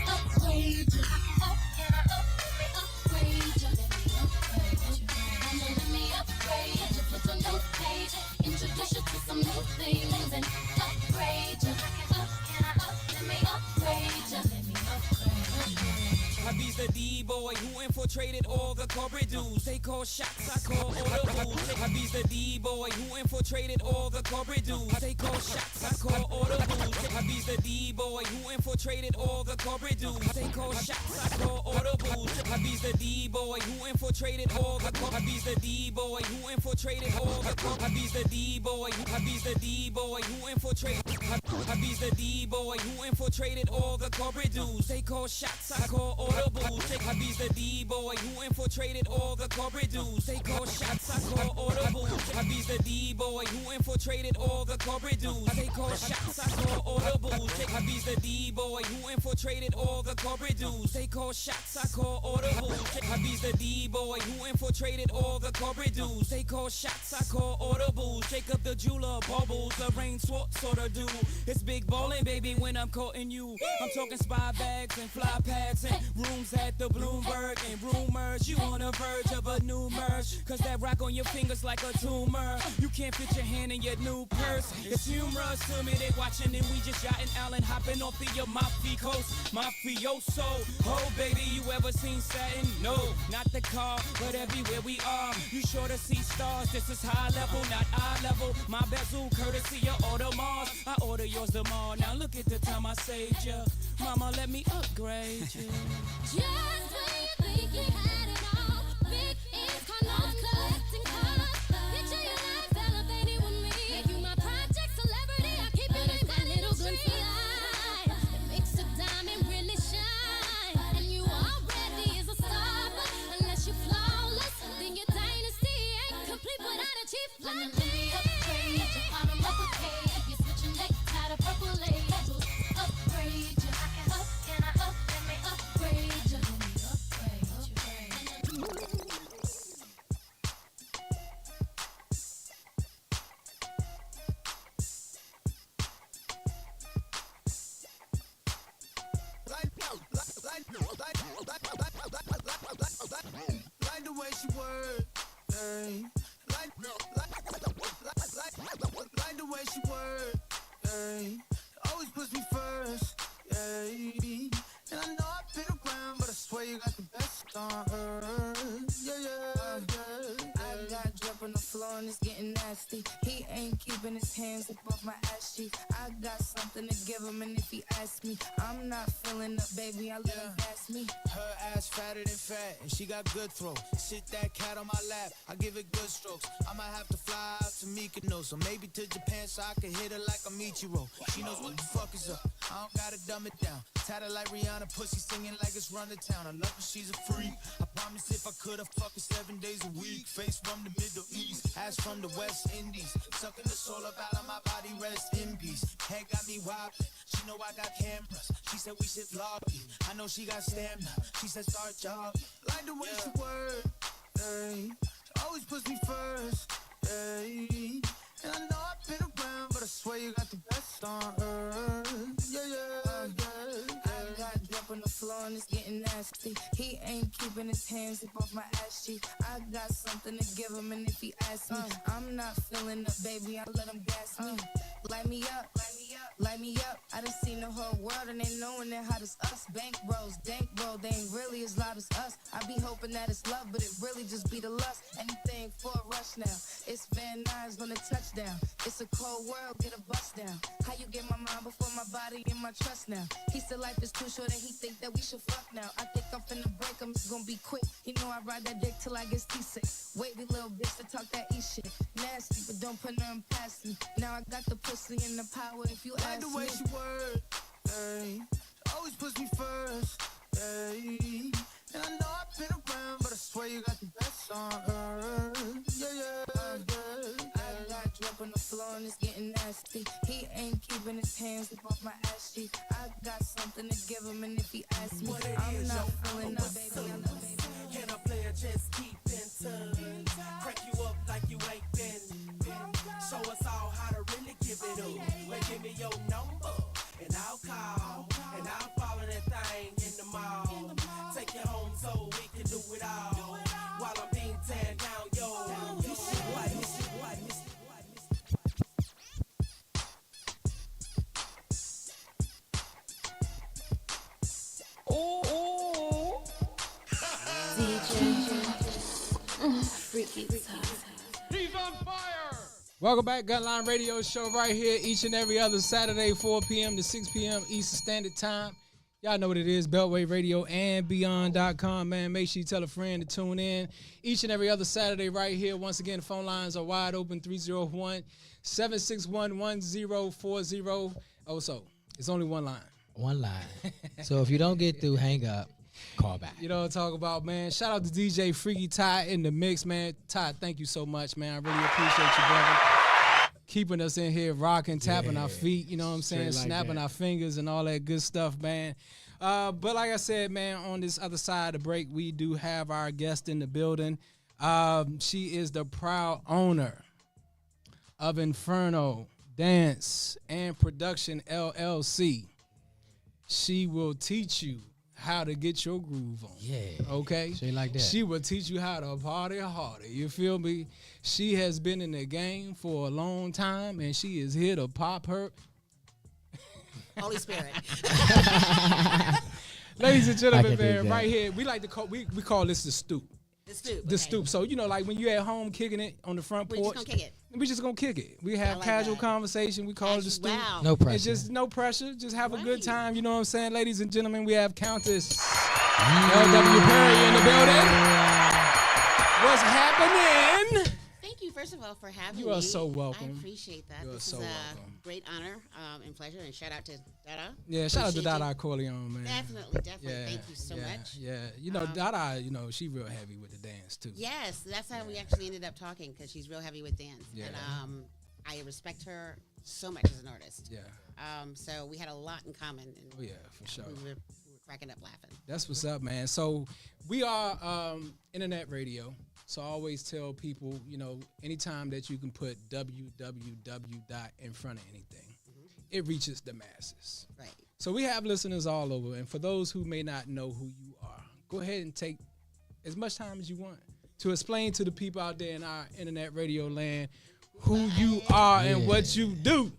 Upgrade you. Up, can I up? Let me upgrade you. Let me upgrade you. And then let me upgrade you. Put your new page. Introduce you to some new things and upgrade you. Up, can I up? Let me upgrade you. Let me upgrade you. Hubby's the D-boy who infiltrated all the corporate dudes. They call shots, I call audibles. Hubby's the D-boy who infiltrated all the corporate dudes. They call shots, I call audibles. Hubby's the D-boy who infiltrated all the corporate dudes. They call shots, I call audibles. Hubby's the D-boy who infiltrated all the Hubby's the D-boy who infiltrated all the Hubby's the D-boy Hubby's the D-boy who infiltrated Hubby's the D-boy who infiltrated all the corporate dudes. They call shots, I call audibles. Hubby's the D-boy who infiltrated all the corporate dudes. They call shots, I call audibles. Hubby's the D-boy who infiltrated all the corporate dudes. They call shots, I call audibles. Hubby's the D-boy who infiltrated all the corporate dudes. They call shots, I call audibles. Hubby's the D-boy who infiltrated all the corporate dudes. They call shots, I call audibles. Jacob the jeweler, bubbles, the rain sort of do. It's big ballin', baby, when I'm courting you. I'm talking spy bags and fly pads and rooms at the Bloomberg and rumors. You on the verge of a new merge, cause that rock on your fingers like a tumor. You can't fit your hand in your new purse. It's humorous to me, they watching and we just yachting Allen hopping off the Amalfi Coast. Mafioso, oh baby, you ever seen satin? No, not the car, but everywhere we are. You sure to see stars, this is high level, not eye level. My bezel, courtesy of Audemars. I order yours tomorrow, now look at the time I saved ya. Mama, let me upgrade you. Just when you think you had it all, big is Carlos collecting cars. Picture your life elevated with me. Make you my project celebrity. I keep it in that little good side. It makes a diamond really shine. And you already is a star, but unless you're flawless, then your dynasty ain't complete without a chief like me. Let me upgrade you, bottom of a cake. You're switching legs, tired of purple labels. Upgrade you. Up, can I up? Let me upgrade you. Let me upgrade you. Like the way she work, hey. Like the way she work, hey. Always puts me first, hey. And I know I've been around, but I swear you got the best on earth. Yeah, yeah, yeah. I got drip on the floor and it's getting nasty. He ain't keeping his hands above my ass cheek. I got something to give him, and if he asks me, I'm not feeling up, baby. I let him gas me. Her ass fatter than fat, and she got good throw. Sit that cat on my lap, I give it good strokes. I might have to fly out to Mykonos, or maybe to Japan so I can hit her like a Michiro. She knows what the fuck is up, I don't gotta dumb it down. Tatted like Rihanna, pussy singing like it's run to town. I love her, she's a freak. I promise if I could, I'd fuck her 7 days a week. Face from the Middle East, ass from the West Indies. Sucking the soul up out of my body, rest in peace. Head got me wobbling, she know I got cameras. She said we should vlog it, I know she got stamina. She said start jogging. Like the way she work, hey. Always puts me first, hey. And I know I've been around, but I swear you got the best on earth. Yeah, yeah, yeah. I got drip on the floor and it's getting nasty. He ain't keeping his hands above my ass cheek. I got something to give him, and if he asks me, I'm not feeling up, baby. I let him gas me. Light me up, light me up, light me up. I done seen the whole world and they knowing that hot as us. Bank bros, dank bro, they ain't really as loud as us. I be hoping that it's love, but it really just be the lust. Anything for a rush now. It's Van Nuys on the touchdown. It's a cold world, get a bust down. How you get my mind before my body and my trust now? He said life is too short and he think that we should fuck now. I think I'm finna break him, it's gonna be quick. He know I ride that dick till I get seasick. Wait, me little bitch to talk that E shit. Nasty, but don't put nothing past me. Now I got the pussy and the power if you ask me. Like the way she work, hey. Always puts me first, hey. And I know I've been around, but I swear you got the best on earth. Yeah, yeah, yeah. I got drip on the floor and it's getting nasty. He ain't keeping his hands above my ass cheek. I got something to give him, and if he asks me, I'm not feeling up, baby. I'm not, baby. Can a player just keep in touch? Crank you up like you ain't been. Show us all how to really give it up. Well, give me your number, and I'll call, and I'll follow that thing in the mall. Take you home so we can do it all. While I'm being teared down, yo. This shit what, this shit what, this shit what, Freaky time. He's on fire! Welcome back, Gunline Radio Show right here each and every other Saturday, 4 p.m. to 6 p.m. Eastern Standard Time. Y'all know what it is, Beltway Radio and Beyond.com, man. Make sure you tell a friend to tune in each and every other Saturday right here. Once again, the phone lines are wide open, 301-761-1040. Oh, so it's only one line. One line. So if you don't get through, hang up, call back. You know what I'm talking about, man. Shout out to DJ Freaky Ty in the mix, man. Ty, thank you so much, man. I really appreciate you, brother. Keeping us in here rocking, tapping our feet, you know what I'm saying, Straight like snapping that. our fingers and all that good stuff, man. But like I said, man, on this other side of the break, we do have our guest in the building. She is the proud owner of Inferno Dance and Production LLC. She will teach you how to get your groove on. Yeah. Okay? Straight like that. She will teach you how to party harder. You feel me? She has been in the game for a long time, and she is here to pop her. Holy Spirit. Ladies and I gentlemen, can dig man, that. right here, we like to call we call this the stoop. The stoop. The stoop. So, you know, like when you at home kicking it on the front We're porch. just gonna kick it. We just gonna kick it. We have like casual that. conversation. We call it the stoop. Wow. No pressure. It's just no pressure. Just have a good Right. time. You know what I'm saying? Ladies and gentlemen, we have Countess L.W. Perry in the building. What's happening? Thank you, first of all, for having me. You are so welcome. I appreciate that. You are This so is a welcome. great honor and pleasure. And shout out to Dada. Yeah, shout out to Appreciate Dada you. Corleone, man. Definitely. Yeah, Thank you so yeah, much. Yeah, you know, Dada, you know, she real heavy with the dance too. Yes, that's how we actually ended up talking because she's real heavy with dance. Yeah. And I respect her so much as an artist. Yeah. So we had a lot in common. And Oh yeah, for sure. we were cracking up laughing. That's what's up, man. So we are internet radio. So I always tell people, you know, anytime that you can put www. in front of anything, it reaches the masses. Right. So we have listeners all over. And for those who may not know who you are, go ahead and take as much time as you want to explain to the people out there in our internet radio land who you are and what you do.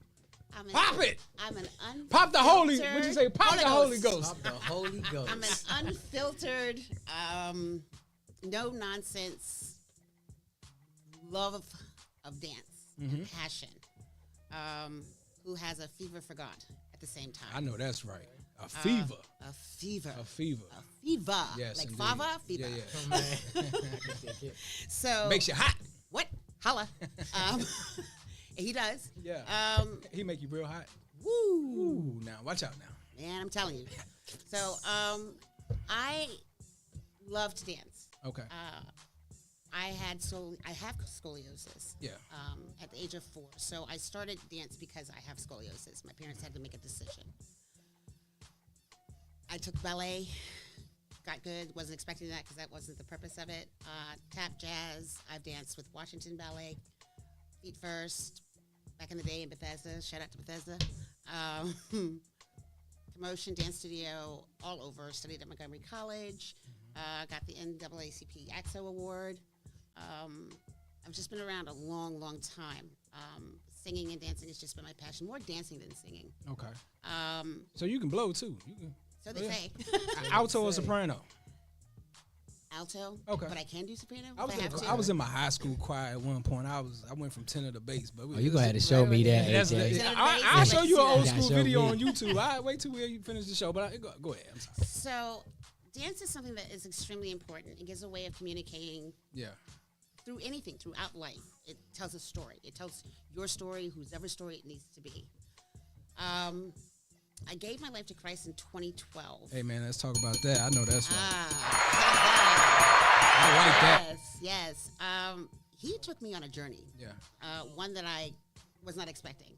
Pop it. I'm an unfiltered. Pop the Holy. What'd you say? Pop the Holy Ghost. Pop the Holy Ghost. I'm an unfiltered, no nonsense love of dance, passion, who has a fever for God at the same time. I know that's right. A fever. A fever. A fever. A fever. Yes, like indeed. fava, fever. Yeah. So makes you hot. What? Holla. He does. Yeah. He make you real hot. Woo. Ooh, now watch out now. Man, I'm telling you. So, I love to dance. Okay. I have scoliosis. Yeah. At the age of 4. So I started dance because I have scoliosis. My parents had to make a decision. I took ballet, got good, wasn't expecting that because that wasn't the purpose of it. Tap jazz, I've danced with Washington Ballet, Feet First, back in the day in Bethesda, shout out to Bethesda. Commotion, dance studio, all over, studied at Montgomery College, got the NAACP AXO Award. I've just been around a long, long time. Singing and dancing has just been my passion, more dancing than singing. Okay. So you can blow too. You can. So they say. Alto or soprano? Alto. Okay. But I can do soprano. I was in my high school choir at one point. I went from tenor to bass. But you gonna have to show me that. I'll show you an old school video on YouTube. I wait till we finish the show. But go ahead. I'm sorry. So, dance is something that is extremely important. It gives a way of communicating. Yeah. Through anything, throughout life, it tells a story. It tells your story, whosever story it needs to be. I gave my life to Christ in 2012. Hey, man, let's talk about that. I know that's right. I like that. Yes. He took me on a journey. Yeah. One that I was not expecting.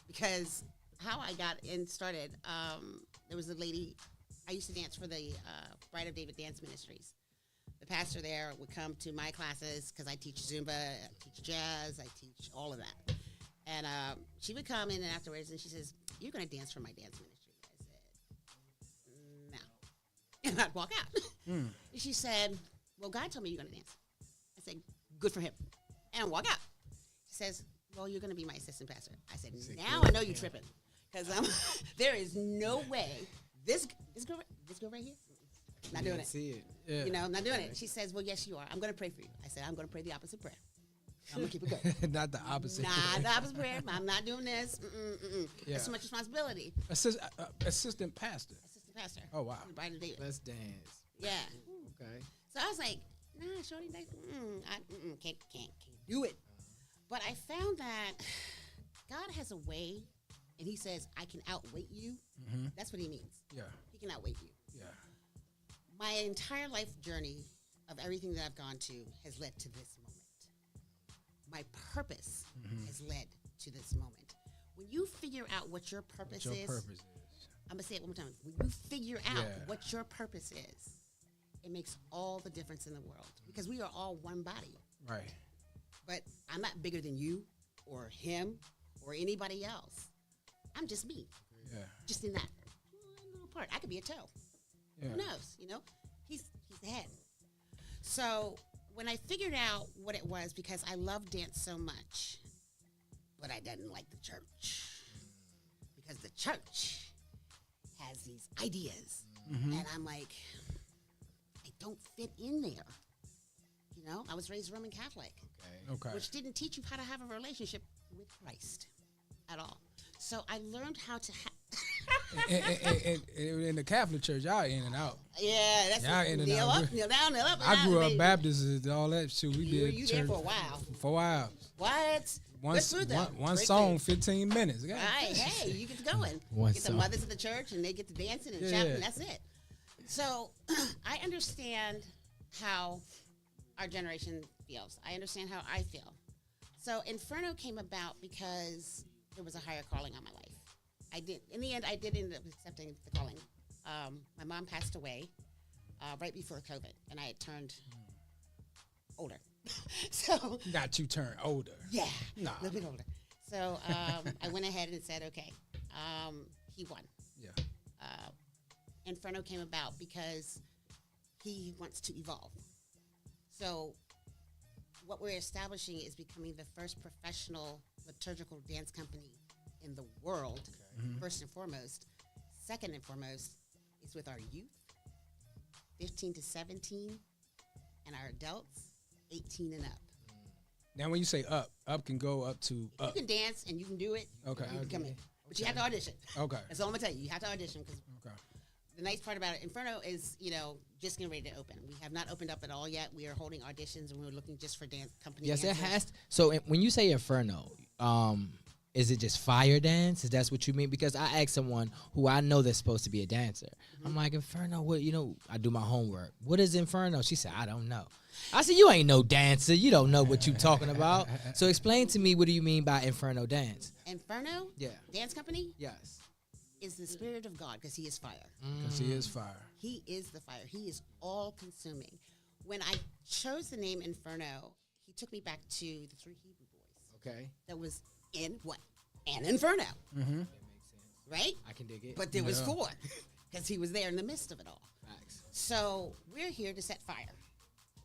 Because how I got in started, there was a lady, I used to dance for the Bride of David Dance Ministries. The pastor there would come to my classes because I teach Zumba, I teach jazz, I teach all of that. And she would come in afterwards and she says, "You're going to dance for my dance ministry." I said, "No." And I'd walk out. And she said, "Well, God told me you're going to dance." I said, "Good for him." And walk out. She says, "Well, you're going to be my assistant pastor." I said, "Now I know you're tripping. Because there is no way this girl right here, not doing it. See it. Yeah. You know, not doing it." She says, "Well, yes, you are. I'm going to pray for you." I said, "I'm going to pray the opposite prayer. I'm going to keep it going." Not the opposite. Nah, the opposite prayer. I'm not doing this. Yeah. That's too much responsibility. Assistant pastor. Assistant pastor. Oh, wow. Bride of David. Let's dance. Yeah. Okay. So I was like, "Nah, shorty, can't do it." But I found that God has a way, and He says, "I can outweight you." Mm-hmm. That's what He means. Yeah. He can outweight you. Yeah. My entire life journey of everything that I've gone to has led to this moment. My purpose has led to this moment. When you figure out what your purpose is, I'm going to say it one more time. When you figure out what your purpose is, it makes all the difference in the world because we are all one body. Right. But I'm not bigger than you or him or anybody else. I'm just me. Yeah. Just in that little part. I could be a toe. Yeah. Who knows? You know, he's the head. So when I figured out what it was, because I love dance so much, but I didn't like the church because the church has these ideas, and I'm like, I don't fit in there. You know, I was raised Roman Catholic, Okay. which didn't teach you how to have a relationship with Christ at all. So I learned how to and in the Catholic Church, y'all in and out. Yeah, that's y'all in and kneel out. up, kneel down, kneel up. I grew up baby. Baptist and all that shit. We did You church there for a while. 4 hours. What? One song, 15 minutes. Right, hey, you get to going. One Get the song. mothers of the church, and they get to dancing and Yeah. shouting, and that's it. So I understand how our generation feels. I understand how I feel. So Inferno came about because there was a higher calling on my life. In the end, I did end up accepting the calling. My mom passed away right before COVID, and I had turned older. So Got you turned older. yeah, Nah. a little bit older. So I went ahead and said, okay, he won. Yeah. Inferno came about because he wants to evolve. So what we're establishing is becoming the first professional liturgical dance company in the world, first and foremost. Second and foremost is with our youth, 15 to 17, and our adults, 18 and up. Now, when you say up can go up to You can dance and you can do it. Okay. You can come in. But you have to audition. Okay. That's all I'm going to tell you. You have to audition because Okay. the nice part about it, Inferno is, just getting ready to open. We have not opened up at all yet. We are holding auditions and we're looking just for dance company Yes, dancers. it has. So when you say Inferno, is it just fire dance? Is that what you mean? Because I asked someone who I know that's supposed to be a dancer. I'm like, Inferno, what? I do my homework. What is Inferno? She said, I don't know. I said, you ain't no dancer. You don't know what you talking about. So explain to me, what do you mean by Inferno dance? Inferno? Yeah. Dance company? Yes. Is the spirit of God because he is fire. Because he is fire. He is the fire. He is all consuming. When I chose the name Inferno, he took me back to the 3 Hebrew boys. Okay. That was in what? An Inferno. Mm-hmm. Right? I can dig it. But there was 4 because he was there in the midst of it all. Facts. So we're here to set fire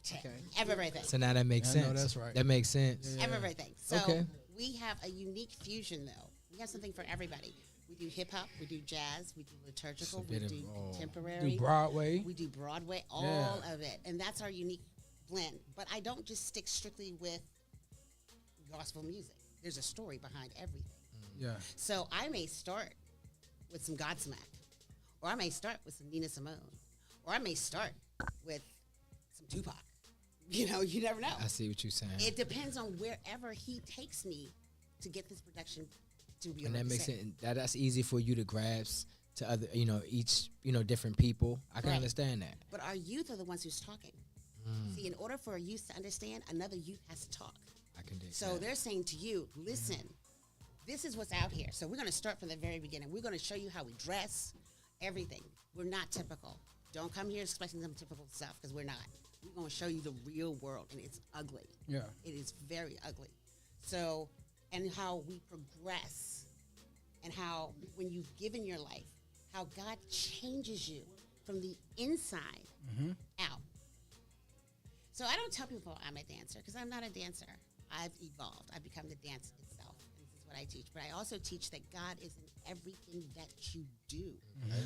to everything. So now that makes I know sense. that's right. That makes sense. Everything. So Okay. we have a unique fusion, though. We have something for everybody. We do hip hop, we do jazz, we do liturgical, we do contemporary, Do Broadway. we do Broadway, all of it, and that's our unique blend. But I don't just stick strictly with gospel music. There's a story behind everything. Yeah. So I may start with some Godsmack, or I may start with some Nina Simone, or I may start with some Tupac. You never know. I see what you're saying. It depends on wherever he takes me to get this production to be. And that makes it that's easy for you to grasp to other, each, different people. I can understand that. But our youth are the ones who's talking. See, in order for a youth to understand, another youth has to talk. I can dig So that. they're saying to you, listen, this is what's out here. So we're going to start from the very beginning. We're going to show you how we dress, everything. We're not typical. Don't come here expecting some typical stuff because we're not. We're going to show you the real world, and it's ugly. Yeah. It is very ugly. So, and how we progress, and how when you've given your life, how God changes you from the inside out. So I don't tell people I'm a dancer because I'm not a dancer. I've evolved. I've become the dance itself. And this is what I teach. But I also teach that God is in everything that you do.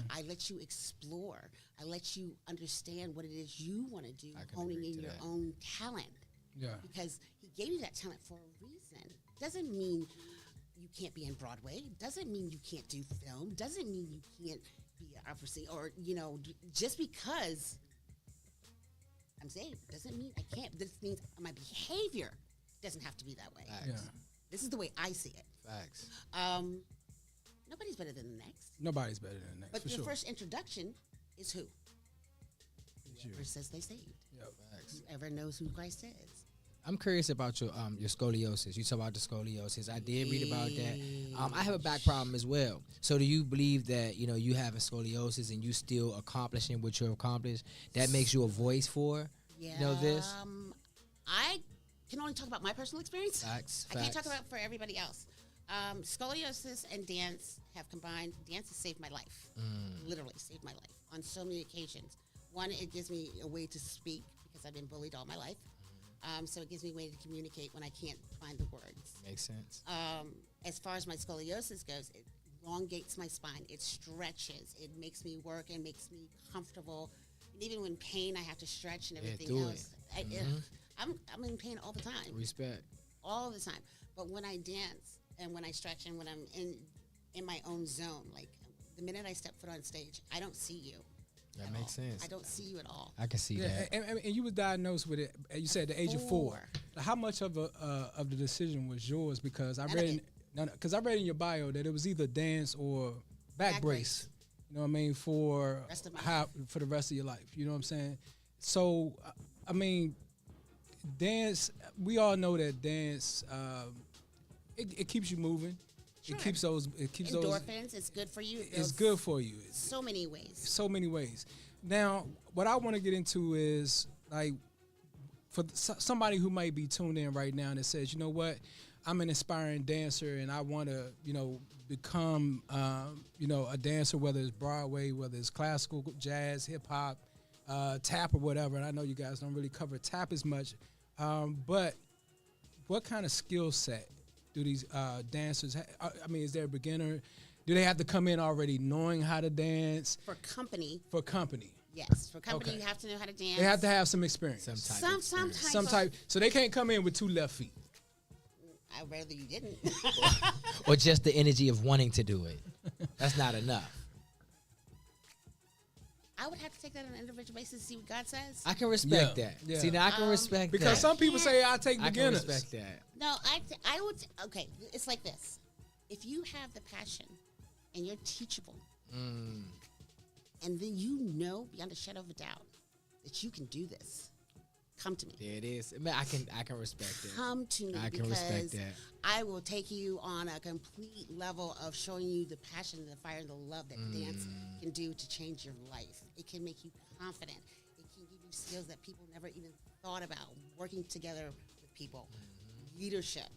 I let you explore. I let you understand what it is you want to do, honing in your own talent. Yeah. Because he gave you that talent for a reason. Doesn't mean you can't be in Broadway. Doesn't mean you can't do film. Doesn't mean you can't be an opera singer. Or, just because I'm saved doesn't mean I can't. This means my behavior doesn't have to be that way. Facts. Yeah. This is the way I see it. Facts. Nobody's better than the next. Nobody's better than the next. But for your sure. first introduction is who? It's you. Whoever says they saved. Yep. Whoever knows who Christ is. I'm curious about your scoliosis. You talk about the scoliosis. I did read about that. I have a back problem as well. So do you believe that you have a scoliosis and you still accomplishing what you accomplished? That makes you a voice for this? I can only talk about my personal experience. Facts. I can't talk about for everybody else. Scoliosis and dance have combined. Dance has saved my life. Literally saved my life on so many occasions. One, it gives me a way to speak because I've been bullied all my life. So it gives me a way to communicate when I can't find the words. Makes sense. As far as my scoliosis goes, it elongates my spine. It stretches. It makes me work and makes me comfortable. And even when pain, I have to stretch and everything else. I'm in pain all the time. Respect. All the time. But when I dance and when I stretch and when I'm in my own zone, like the minute I step foot on stage, I don't see you. That makes sense. I don't see you at all. I can see that. And you was diagnosed with it. You said at the age of 4. How much of the decision was yours? Because I read in your bio that it was either dance or back brace. You know what I mean? For the rest of your life. You know what I'm saying? So I mean, dance. We all know that dance. It keeps you moving. Sure. It keeps those endorphins. It's good for you. It's good for you. So many ways. So many ways. Now, what I want to get into is like for somebody who might be tuned in right now that says, you know what, I'm an aspiring dancer and I want to, become, a dancer, whether it's Broadway, whether it's classical, jazz, hip hop, tap or whatever, and I know you guys don't really cover tap as much, but what kind of skill set do these dancers have? I mean, is there a beginner? Do they have to come in already knowing how to dance? For company. For company. Yes, for company, Okay. you have to know how to dance. They have to have some experience. Some type. So they can't come in with 2 left feet. I'd rather you didn't. Or just the energy of wanting to do it. That's not enough. I would have to take that on an individual basis and see what God says. I can respect that. Yeah. See, now I can respect that. Because some people say I take I can beginners. respect that. No, I would. Okay, it's like this. If you have the passion and you're teachable, and then you know beyond a shadow of a doubt that you can do this, come to me. There it is. Man, I can respect that. Come to me I can because respect that. I will take you on a complete level of showing you the passion, the fire, and the love that dance can do to change your life. It can make you confident. It can give you skills that people never even thought about. Working together with people, leadership,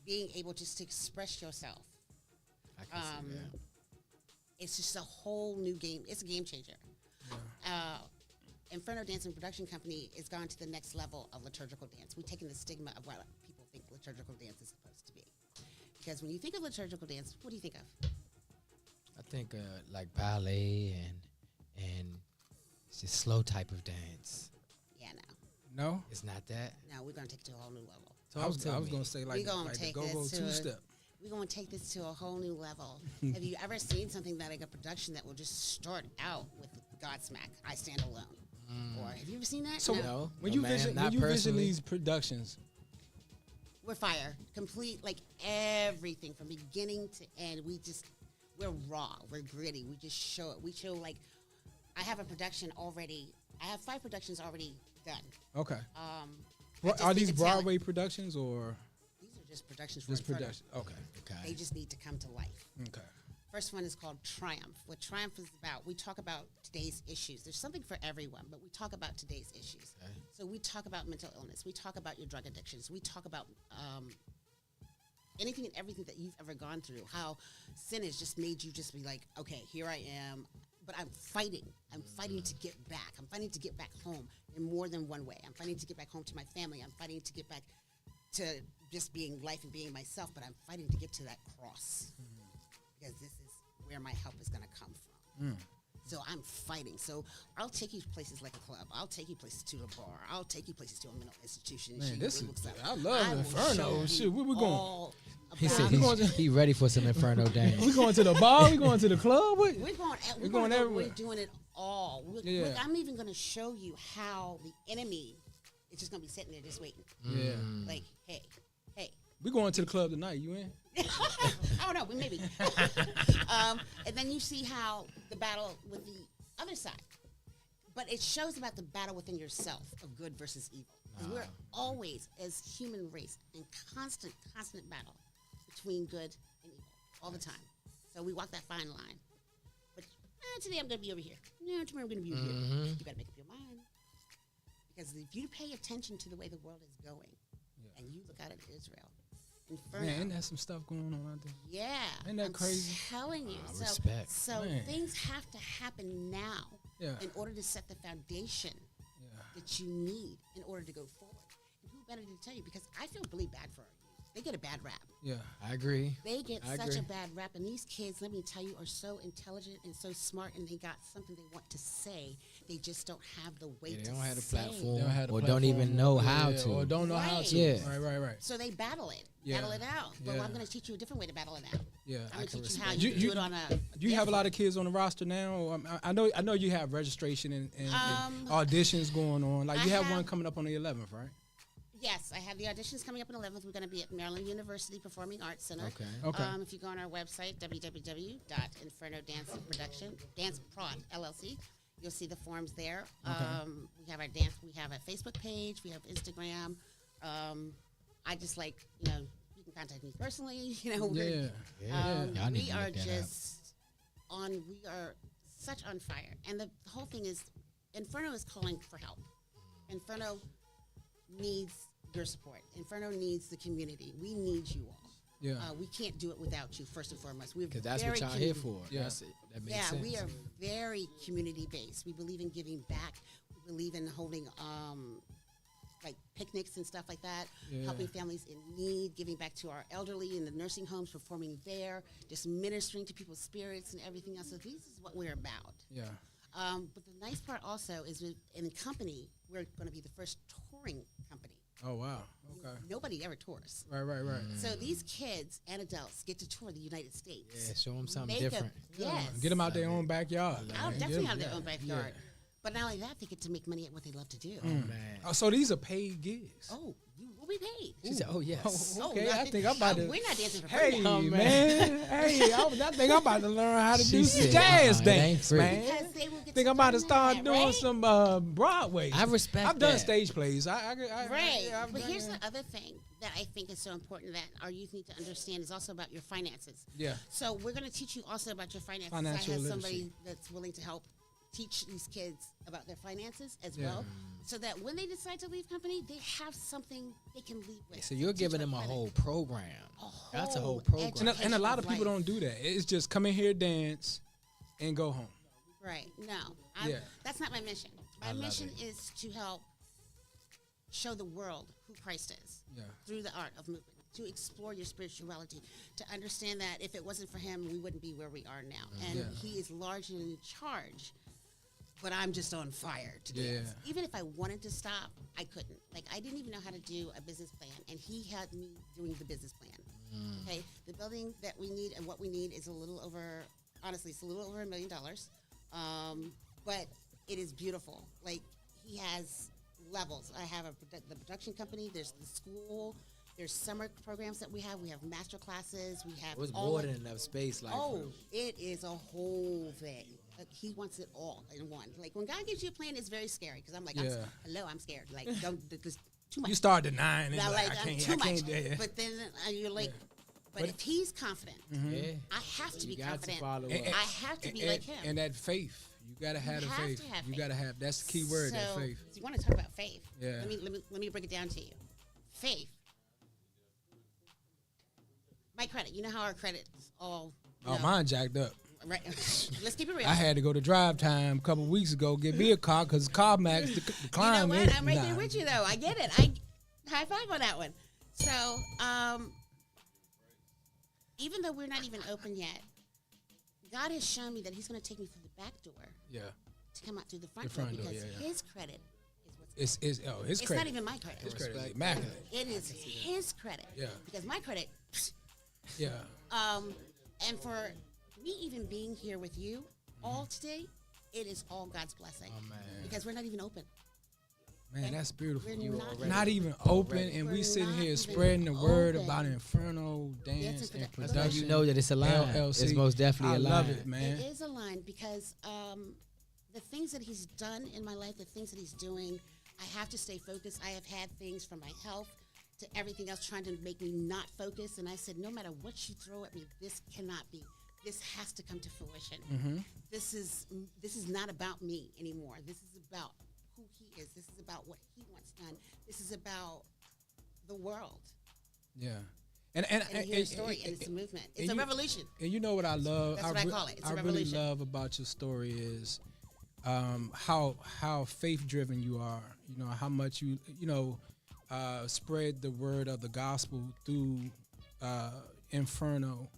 being able just to express yourself. I can see that. It's just a whole new game. It's a game changer. Inferno Dance and Production Company has gone to the next level of liturgical dance. We've taken the stigma of what people think liturgical dance is supposed to be. Because when you think of liturgical dance, what do you think of? I think like ballet and it's just slow type of dance. Yeah, no. No? It's not that. No, we're going to take it to a whole new level. So I was going to say like the go-go two-step. We're going to take this to a whole new level. Have you ever seen something that like a production that will just start out with Godsmack, I Stand Alone? Or have you ever seen that? So no. when you vision these productions, we're fire. Complete, like everything from beginning to end. We're raw. We're gritty. We just show it. We show like, I have a production already. I have 5 productions already done. Okay. Are these Broadway productions or? These are just productions. Just production. Okay. They just need to come to life. Okay. First one is called Triumph. What Triumph is about, we talk about today's issues. There's something for everyone, but we talk about today's issues. Okay. So we talk about mental illness. We talk about your drug addictions. We talk about anything and everything that you've ever gone through, how sin has just made you just be like, okay, here I am, but I'm fighting. I'm fighting to get back. I'm fighting to get back home in more than one way. I'm fighting to get back home to my family. I'm fighting to get back to just being life and being myself, but I'm fighting to get to that cross because this is where my help is going to come from. So I'm fighting. So I'll take you places like a club. I'll take you places to a bar. I'll take you places to a mental institution. Man, I love Inferno. Shit, where we going? He said he ready for some Inferno dance. We going to the bar? We going to the club? We're going everywhere. We're doing it all. I'm even going to show you how the enemy is just going to be sitting there just waiting. Yeah. Like, hey. We going to the club tonight. You in? I don't know. Maybe. And then you see how the battle with the other side. But it shows about the battle within yourself of good versus evil. We're always, as human race, in constant battle between good and evil all the time. So we walk that fine line. But today I'm going to be over here. No, tomorrow I'm going to be over here. You got to make up your mind. Because if you pay attention to the way the world is going, and you look out at Israel, Inferno. Man, ain't that some stuff going on out there? Yeah. Ain't that crazy? I'm telling you. Respect. So things have to happen now in order to set the foundation that you need in order to go forward. And who better to tell you? Because I feel really bad for our youth. They get a bad rap. Yeah. I agree. They get such a bad rap. And these kids, let me tell you, are so intelligent and so smart, and they got something they want to say. They just don't have the weight to say. They don't have the platform. They don't have the or platform. don't even know how to. Or don't know how to. Yeah. Right. So they battle it. Battle it out. Well, I'm going to teach you a different way to battle it out. Yeah. I'm going to teach you how you do it on a... Do you have a lot of kids on the roster now? I know you have registration and auditions going on. Like you have one coming up on the 11th, right? Yes, I have the auditions coming up on the 11th. We're going to be at Maryland University Performing Arts Center. Okay. If you go on our website, www.infernodance.prod, LLC, you'll see the forms there. We have our dance. We have a Facebook page. We have Instagram. I just you can contact me personally. We are just we are such on fire. And the whole thing is, Inferno is calling for help. Inferno needs your support. Inferno needs the community. We need you all. Yeah. We can't do it without you, first and foremost. We're Because that's very what y'all here community- for. Yeah. That's it. That makes Yeah, sense. we are very community based. We believe in giving back. We believe in holding like picnics and stuff like that, Yeah. helping families in need, giving back to our elderly in the nursing homes, performing there, just ministering to people's spirits and everything else. So this is what we're about. Yeah. But the nice part also is in the company, we're going to be the first touring company. Oh wow. Okay. Nobody ever tours. Right. So these kids and adults get to tour the United States. Yeah, show them something Make a- different. Yes. Get them out their own backyard. I'll man. definitely Get 'em- have their yeah. own backyard. But not only that, they get to make money at what they love to do. Man. Oh, so these are paid gigs. Oh, you will be paid. She said, "Oh yes." Oh, okay, no, I think I'm about to. We're not dancing for Hey, free. man. Hey, I think I'm about to learn how to She do some said, jazz it ain't dance, free. man. Because they will get Think to I'm about to learn start that, doing right? some Broadway. I respect I've done that. stage plays. I Right. I've But done here's that. the other thing that I think is so important that our youth need to understand is also about your finances. Yeah. So we're going to teach you also about your finances. Financial I have literacy. somebody that's willing to help teach these kids about their finances as well, so that when they decide to leave company, they have something they can leave with. So you're Teach giving them them a credit. whole program. That's a whole whole program. And a lot of Education people of don't do that. It's just come in here, dance, and go home. Right. No. Yeah. That's not my mission. I My love mission it. is to help show the world who Christ is Yeah. through the art of movement, to explore your spirituality, to understand that if it wasn't for him, we wouldn't be where we are now. And Yeah. he is large and in charge, but I'm just on fire to Yeah. dance. Even if I wanted to stop, I couldn't. Like, I didn't even know how to do a business plan, and he had me doing the business plan. Okay, the building that we need and what we need is a little over, honestly, it's a little over $1 million. But it is beautiful. Like, he has levels. I have the production company, there's the school, there's summer programs that we have master classes, we have It was all more of- than enough space. Like, Oh, it is a whole thing. He wants it all in one. Like, when God gives you a plan, it's very scary because I'm like, Yeah. I'm scared. Like, don't, there's too much. You start denying it. Now, Like, like, I I'm can't. too I can't. much. Yeah. But then you're like, but But- if he's confident, yeah. I have to be You got to confident. follow And- up. I have to be like him. And that faith. You gotta have You the have faith. to have You faith. gotta have. That's the key word. That So, faith. you want to talk about faith? Yeah. Let me break it down to you. Faith. My credit. You know how our credit's all. you Oh, know, mine jacked up. Right. Let's keep it real. I had to go to drive time a couple weeks ago, get me a car because CarMax You declined know me. what? I'm right there Nah. with you, though. I get it. I high five on that one. So, even though we're not even open yet, God has shown me that He's going to take me through the back door Yeah. to come out through the front, The front door door, because yeah, yeah. His credit is what's. His It's credit. not even my credit. His credit is immaculate. It is His credit. Yeah. Because my credit. Yeah. And for me even being here with you all today, it is all God's blessing. Oh, man. Because we're not even open. Man, that's beautiful. We're You not already- even not even open, already. and We're we sitting not here even spreading the word open. about Inferno dance and and production. That's how production. you know that it's aligned. LLC. It's most definitely I aligned. love it, man. It is aligned because the things that He's done in my life, the things that He's doing, I have to stay focused. I have had things from my health to everything else trying to make me not focus. And I said, no matter what you throw at me, this cannot be. This has to come to fruition. Mm-hmm. This is not about me anymore. This is about who He is. This is about what He wants done. This is about the world. Yeah. And hear a story, and it's a movement. It's a revolution. And you know what I love? That's what I call it. It's a I really revolution. love about your story is how faith driven you are. You know how much you spread the word of the gospel through Inferno,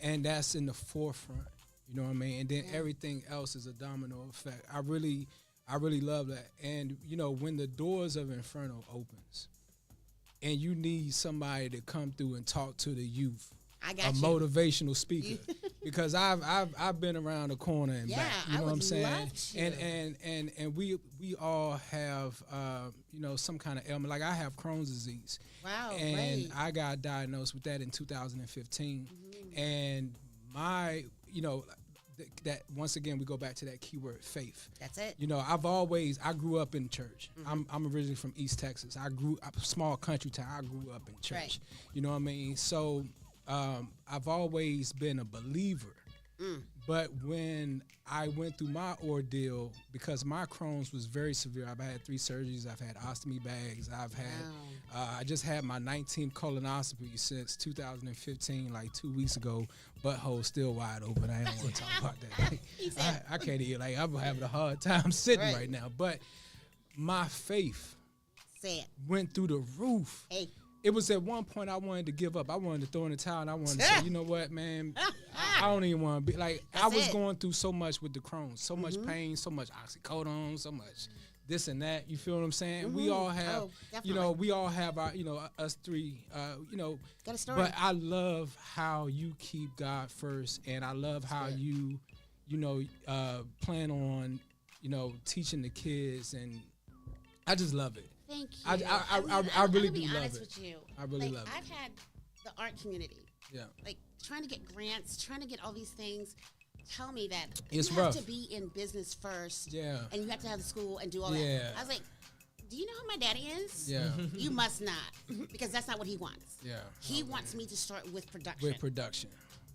and that's in the forefront. You know what I mean? And then everything else is a domino effect. I really love that. And you know when the doors of Inferno opens, and you need somebody to come through and talk to the youth. I got a you. motivational speaker because I've been around the corner and back. You I know what I'm would saying? love to. And we all have some kind of ailment. Like I have Crohn's disease. Wow, And great. I got diagnosed with that in 2015. And my that once again we go back to that keyword faith. That's it. You know, I grew up in church. I'm originally from East Texas. I grew up small country town. I grew up in church. Right. You know what I mean? So I've always been a believer. But when I went through my ordeal, because my Crohn's was very severe, I've had 3 surgeries. I've had ostomy bags. I've had, I just had my 19th colonoscopy since 2015, like 2 weeks ago. Butthole still wide open. I don't want to talk about that. I can't even, like, I'm having a hard time sitting right now. But my faith went through the roof. It was at one point I wanted to give up. I wanted to throw in the towel, and I wanted to say, you know what, man, I don't even want to be like. I was going through so much with the Crohn's, so much pain, so much oxycodone, so much this and that. You feel what I'm saying? We all have, we all have our, us three, Got a story. But I love how you keep God first, and I love how you plan on, teaching the kids, and I just love it. Thank you. I really do love it. With you. I really love it. I've had the art community. Yeah. Like trying to get grants, trying to get all these things. Tell me that It's you rough. have to be in business first. Yeah. And you have to have the school and do all Yeah. that. I was like, do you know who my daddy is? Yeah. You must not, because that's not what he wants. Yeah. He wants me to start with production. With production.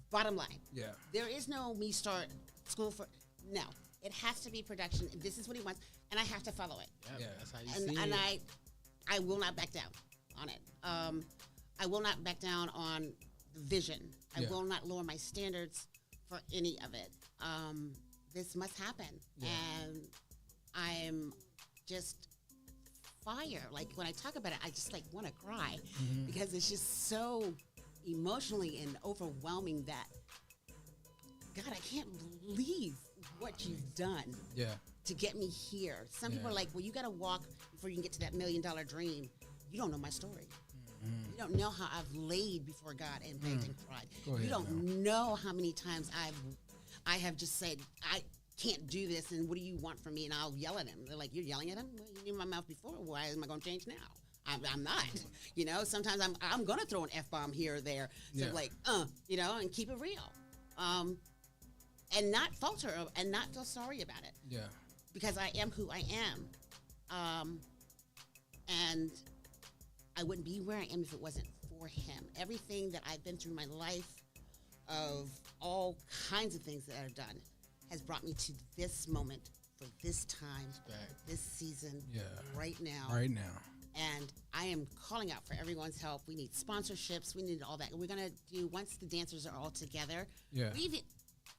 Bottom line. Yeah. There is no me start school for no. It has to be production. This is what he wants, and I have to follow it. Yeah, that's how you see And it. I will not back down on it. I will not back down on the vision. I Yeah. will not lower my standards for any of it. This must happen, and I'm just fire. Like when I talk about it, I just like want to cry because it's just so emotionally and overwhelming that God, I can't believe what you've done. Yeah. To get me here. Some people are like, well, you got to walk before you can get to that $1 million dream. You don't know my story. You don't know how I've laid before God and begged and cried. Go ahead You don't know how many times I have just said, I can't do this, and what do you want from me? And I'll yell at him. They're like, you're yelling at him? Well, you knew my mouth before. Why am I going to change now? I'm not. Sometimes I'm going to throw an F-bomb here or there. So and keep it real. And not falter and not feel sorry about it. Yeah. Because I am who I am. And I wouldn't be where I am if it wasn't for him. Everything that I've been through my life, of all kinds of things that I've done, has brought me to this moment, for this time, this season, right now. Right now. And I am calling out for everyone's help. We need sponsorships. We need all that. We're going to do, once the dancers are all together. Yeah.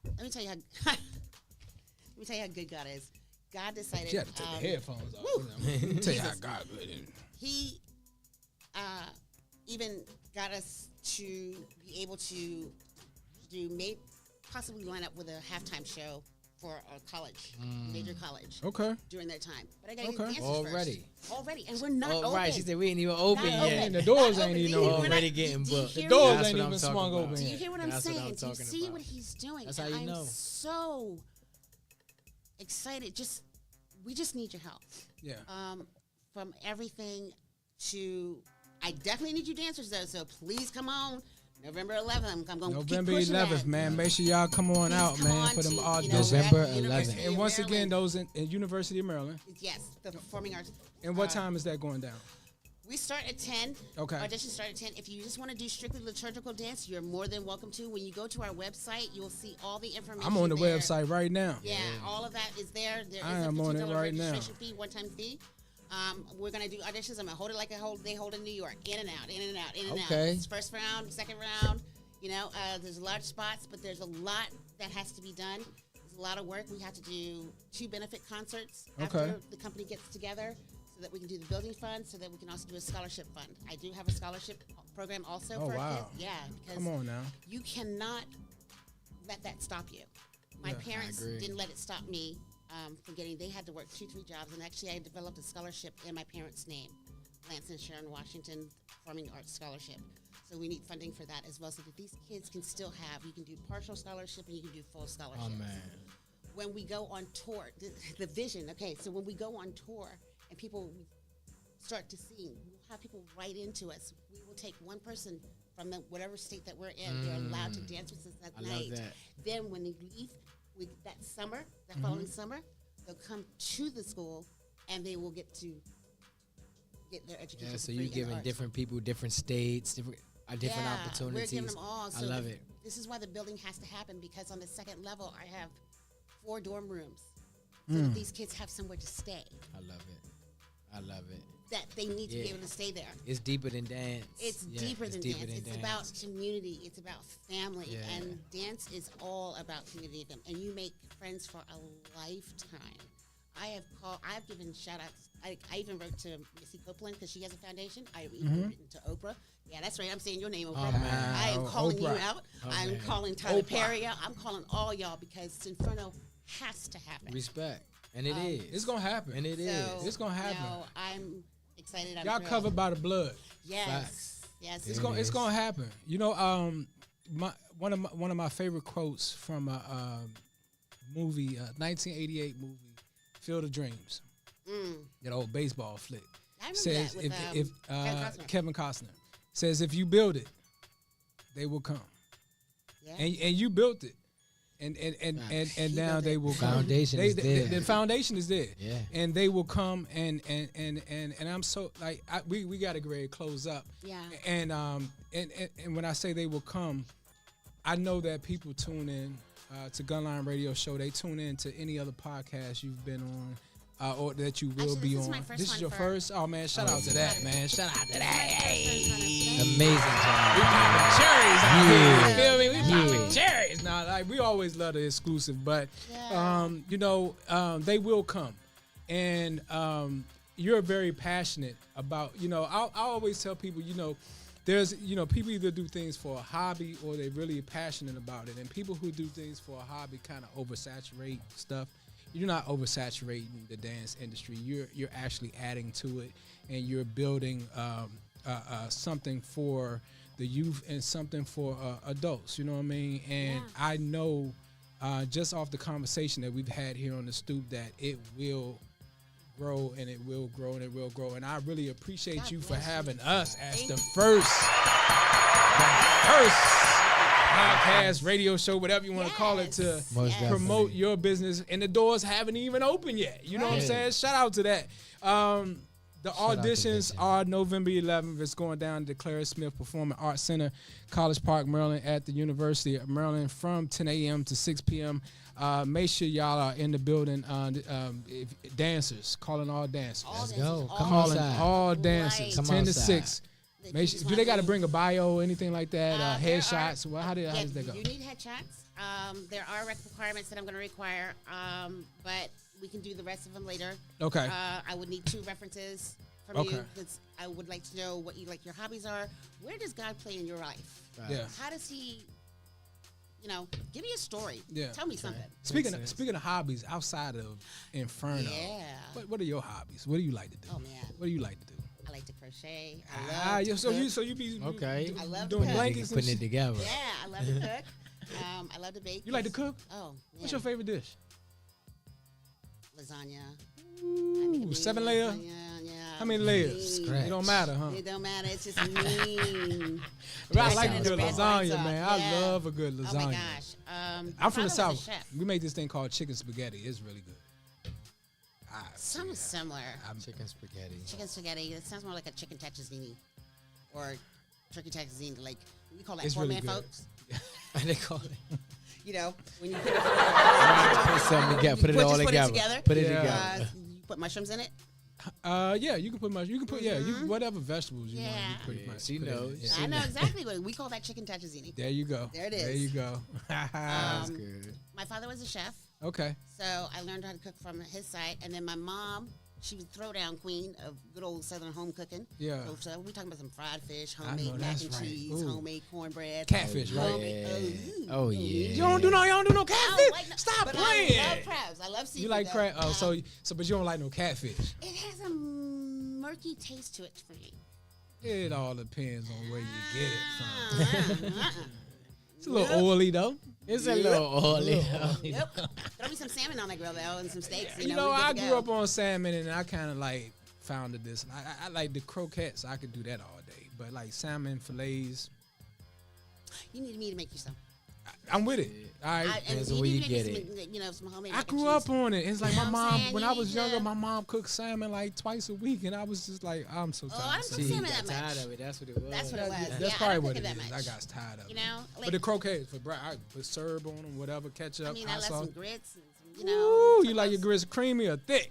Let me tell you how good God is. God decided. You had to take the headphones off. Let me tell you how God good is. He even got us to be able to possibly line up with a halftime show for a college, major college. Okay. During that time, but I got to get dancers Already. first. Already, and we're not open. Right, she said we ain't even open Not yet. open. The doors Not ain't open. even already getting Do you booked. hear The me? doors That's ain't what I'm even talking swung about. open Do you yet. hear what I'm That's what saying? I'm Do you talking see about. what he's doing? That's how And you I'm know. so excited. We just need your help. Yeah. From everything to, I definitely need you dancers though. So please come on, November 11th. I'm going to keep November pushing 11th, that. man. Make sure y'all come on Please out, come man, on for them to, auditions. November at University 11th. of And once again, Maryland. those in University of Maryland. Yes, the performing arts. And what time is that going down? We start at 10. Okay. Auditions start at 10. If you just want to do strictly liturgical dance, you're more than welcome to. When you go to our website, you'll see all the information. I'm on the there. website right now. Yeah, all of that is there. There is I a am on it $15 right now. registration fee, one-time fee. We're going to do auditions. I'm going to hold it like they hold in New York. In and out, in and out, in and out. Okay. It's first round, second round. There's large spots, but there's a lot that has to be done. There's a lot of work. We have to do 2 benefit concerts after the company gets together so that we can do the building fund, so that we can also do a scholarship fund. I do have a scholarship program also Oh, for our wow. kids. Yeah, because Come on now. you cannot let that stop you. My parents agree. didn't let it stop me from they had to work 2-3 jobs, and actually I developed a scholarship in my parents' name, Lance and Sharon Washington Performing Arts Scholarship. So we need funding for that as well, so that these kids can still you can do partial scholarship and you can do full scholarship. Oh, man. When we go on tour, the vision, okay, so when we go on tour and people start to sing, we'll have people write into us. We will take one person from whatever state that we're in. They're allowed to dance with us that I night. love that. Then when they leave, that summer, that following summer, they'll come to the school and they will get to get their education. Yeah, for so free you're in the giving arts. different people different states, different opportunities. We're giving them all. I So love it. This is why the building has to happen, because on the second level, I have 4 dorm rooms. So that these kids have somewhere to stay. I love it. I love it. That they need to be able to stay there. It's deeper than dance. It's deeper than dance. It's about community. It's about family. Yeah. And dance is all about community. And you make friends for a lifetime. I've given shout outs. I even wrote to Missy Copeland because she has a foundation. I've even written to Oprah. Yeah, that's right. I'm saying your name, Oprah. man. I am calling you Oprah. out. Oh, I'm man. calling Tyler Oprah. Perry out. I'm calling all y'all because Inferno has to happen. Respect. And it is. It's gonna happen. And it is. So, It's gonna happen. I'm excited. I'm Y'all thrilled. covered by the blood. Yes. Facts. Yes. It's gonna happen. You know, one of my favorite quotes from a movie, 1988 movie, Field of Dreams. That old baseball flick. I remember Says that with, if Kevin Costner says if you build it, they will come. Yeah. And you built it. And now they will come. Foundation is there. The foundation is there. Yeah. And they will come and I'm so like we got to get ready to close up. Yeah. And when I say they will come, I know that people tune in to Gunline Radio Show. They tune in to any other podcast you've been on. Or that you will Actually, be this is on. my first This is one your for- first? Oh man, shout out to that, man. Shout out to that. Hey. Amazing We popping cherries out here. You feel me? We Yeah. popping cherries. Now, like we always love the exclusive, but they will come, and you're very passionate about. I always tell people, there's people either do things for a hobby or they're really passionate about it, and people who do things for a hobby kind of oversaturate stuff. You're not oversaturating the dance industry. You're actually adding to it, and you're building something for the youth and something for adults. You know what I mean? And I know just off the conversation that we've had here on the stoop that it will grow and it will grow and it will grow. And I really appreciate you for having us as the first podcast, radio show, whatever you want to call it, to Most promote definitely. your business, and the doors haven't even opened yet. You know what I'm saying? Shout out to that. The out to auditions Vision. are November 11th. It's going down at the Clara Smith Performing Arts Center, College Park, Maryland, at the University of Maryland from 10 a.m. to 6 p.m. Make sure y'all are in the building. Dancers, calling all dancers. Let's go. Come Calling outside. all dancers, Come 10 to outside. 6. Make sure, do they got to bring a bio or anything like that? There Headshots? Well, how does that go? You need headshots. There are requirements that I'm going to require, but we can do the rest of them later. Okay. I would need 2 references from Okay. you. Because I would like to know what your hobbies are. Where does God play in your life? Yeah. How does he? Give me a story. Yeah. Tell me something. Speaking of hobbies outside of Inferno, Yeah. what are your hobbies? What do you like to do? Oh man, What do you like to do? I like to crochet. I love to So cook. you be Okay. I love to doing cook. blankets and Putting it shit? together. Yeah, I love to cook. I love to bake. You like to cook? Oh, What's your favorite dish? lasagna? Ooh, 7 layer. Lasagna, yeah. How many layers? Scratch. It don't matter, huh? It don't matter. It's just mean. But I like a Dressing good and the red lasagna, wine sauce, man. yeah. I love a good lasagna. Oh my gosh. I'm my from the father was South. a chef. We make this thing called chicken spaghetti. It's really good. Something similar. Chicken spaghetti. Chicken spaghetti. It sounds more like a chicken tetrazzini or turkey tetrazzini. Like we call that It's poor really man good. folks. They call it. When you put it, Put something together. Put it all just put it together. together. Put it Yeah. together. You put mushrooms in it. Yeah, you can put whatever vegetables you want. Yeah. You pretty much She put in it. knows. Yeah. I know exactly what we call that chicken tetrazzini. There you go. There it There is. you go. That's good. My father was a chef, Okay. so I learned how to cook from his side. And then my mom, she was throwdown queen of good old Southern home cooking. Yeah. So we talking about some fried fish, I homemade know, mac that's and right. cheese, Ooh. homemade cornbread, Catfish, right? homemade- Oh yeah. You don't do no I don't catfish. like no- Stop but playing. I love crabs. I love seafood. You like though. crab? Oh, but you don't like no catfish. It has a murky taste to it for me. It all depends on where you get it from. Uh-uh. It's a little oily though. It's a little oily. Yep. Throw me some salmon on the grill though, and some steaks. You know, I grew up on salmon, and I kind of like founded this. And I like the croquettes. I could do that all day. But like salmon fillets, You need me to make you some. I'm with it. All right. Depends on you where need you to get make it. some, some homemade I mac and grew cheese. up on it. It's like You my know what I'm mom, saying? when You I need was younger, to- my mom cooked salmon like twice a week, and I was just like, I'm so tired. I don't of cook salmon. salmon Got that much. tired of it. That's what it was. That's what it was. That's Yeah, I probably don't what cook it that is. much. I got tired of it. You know, But the croquettes, I put syrup on them, whatever, ketchup, I mean, I hot love sauce. some grits and some, Ooh, you like your grits creamy or thick?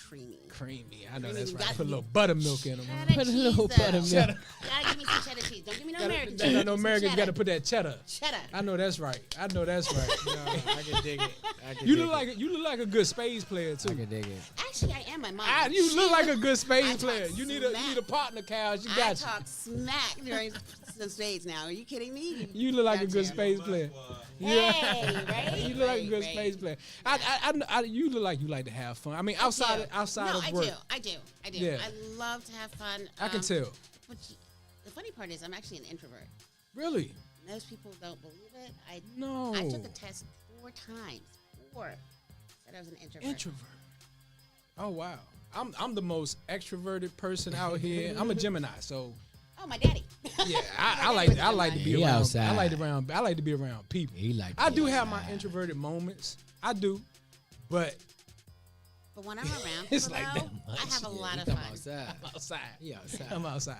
creamy. Creamy. I know Creamy. that's You right. got- Put a little buttermilk in them. Cheddar Put a cheese, little though. buttermilk. You gotta give me some cheddar cheese. Don't give me no American cheese. No Some American. You got to cheddar. put that cheddar. Cheddar. I know that's right. I know that's right. I can dig it. You look like a good spades player too. I can dig it. Actually, I am my mom. You look like a good I spades talk player. You need a partner, Cal. You I got talk smack during some spades now. Are you kidding me? you look like a Got good you. spades player. Hey, right? You look like a good Right. spades player. You look like you like to have fun. I mean, outside no, of work. I do. Yeah. I love to have fun. I can tell. But the funny part is, I'm actually an introvert. Really? Most people don't believe it. I No. took a test 4 times. 4. Said I was an introvert. Introvert. Oh wow. I'm the most extroverted person out here. I'm a Gemini, so Oh, my daddy. yeah, I like to be He around. outside. I like to be around people. He like. I do have my introverted moments. I do, but But when I'm around It's people, like though, that much. I have a lot of Come fun. outside. I'm outside. He outside. I'm outside.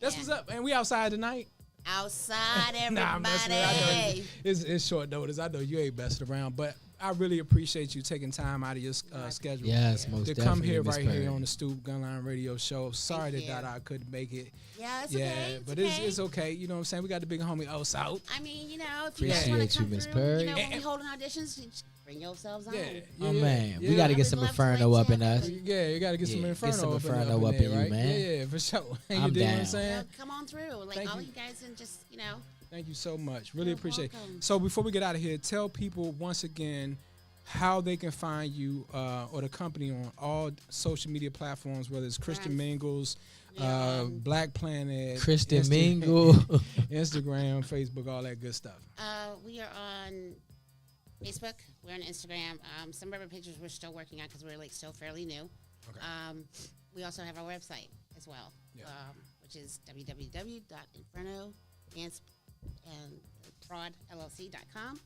That's Yeah. what's up, man. We outside tonight. Outside, everybody. Nah, I'm messing with you. I know it's short notice. I know you ain't messing around, but I really appreciate you taking time out of your schedule. Yes, most to definitely. come here Miss right here Perry. on the Stoop Gunline Radio Show. Sorry Thank that you. I couldn't make it. Yeah, it's yeah, okay. but it's okay. You know what I'm saying? We got the big homie Ose out. I mean, if you guys want Appreciate to come you, Miss through, Perry. when we holding auditions, just bring yourselves on. Yeah, Oh yeah, man, yeah. we got to I get would some love to Inferno like up in to have us. Yeah, you got to get some Yeah, Inferno, get some up Inferno in up there, in you, right? man. Yeah, for sure. You I'm dig what I'm down. saying? Come on through. Like Thank all you. you guys and just, Thank you so much. Really You're appreciate it. welcome. So before we get out of here, tell people once again how they can find you or the company on all social media platforms, whether it's Christian Right. Mingles, Yeah. Black Planet, Kristen Mingle. Instagram, Facebook, all that good stuff. we are on Facebook. We're on Instagram. Some of our pictures we're still working on because we're still fairly new. Okay. We also have our website as well, Yeah. which is www.infernoprodllc.com.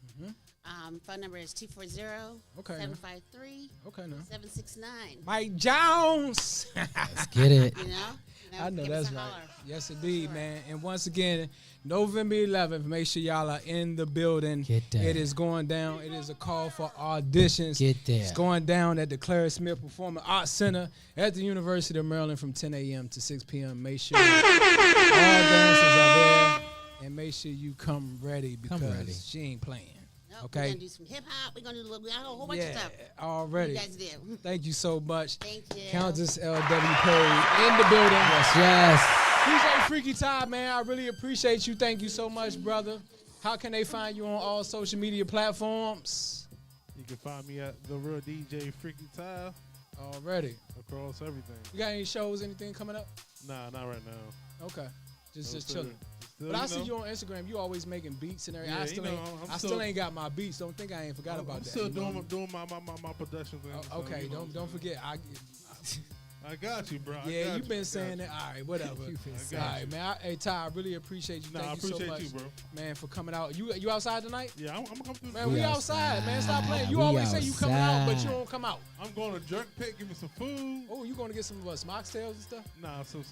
Phone number is 240-753-7669. Okay, now. 769. Mike Jones. Let's get it. I know give us that's a right. holler. Yes, indeed, man. And once again, November 11th, make sure y'all are in the building. Get there. It is going down. It is a call for auditions. Get there. It's going down at the Claire Smith Performing Arts Center at the University of Maryland from 10 a.m. to 6 p.m. Make sure all dancers are there. And make sure you come ready because ready. she ain't playing. Nope, Okay? We're going to do some hip hop. We're going to do a whole bunch of stuff. already. You guys do. Thank you so much. Thank you. Countess L.W. Perry in the building. Yes. DJ Freaky Todd, man, I really appreciate you. Thank you so much, brother. How can they find you on all social media platforms? You can find me at The Real DJ Freaky Tile Already. across everything. You got any shows, anything coming up? Nah, not right now. Okay. Just Still- chilling. still, But I you see know. you on Instagram. You always making beats and everything. Yeah, I still you know, ain't. I'm I still- still ain't got my beats. Don't think I ain't forgot about I'm that. still you know? doing my production thing. so, Okay. you know what I'm Don't forget. I got you, bro. I Yeah, got you've you. been I saying got that. All right, whatever. you. I All got right, you. man. Hey, Ty, I really appreciate you. Nah, Thank I you so appreciate much, you, bro. man, for coming out. You outside tonight? Yeah, I'm gonna come through. Man, we outside, man. Stop playing. You We always say you coming out, but you outside. don't come out. I'm going to Jerk Pit, give me some food. Oh, you going to get some some oxtails and stuff? Nah, some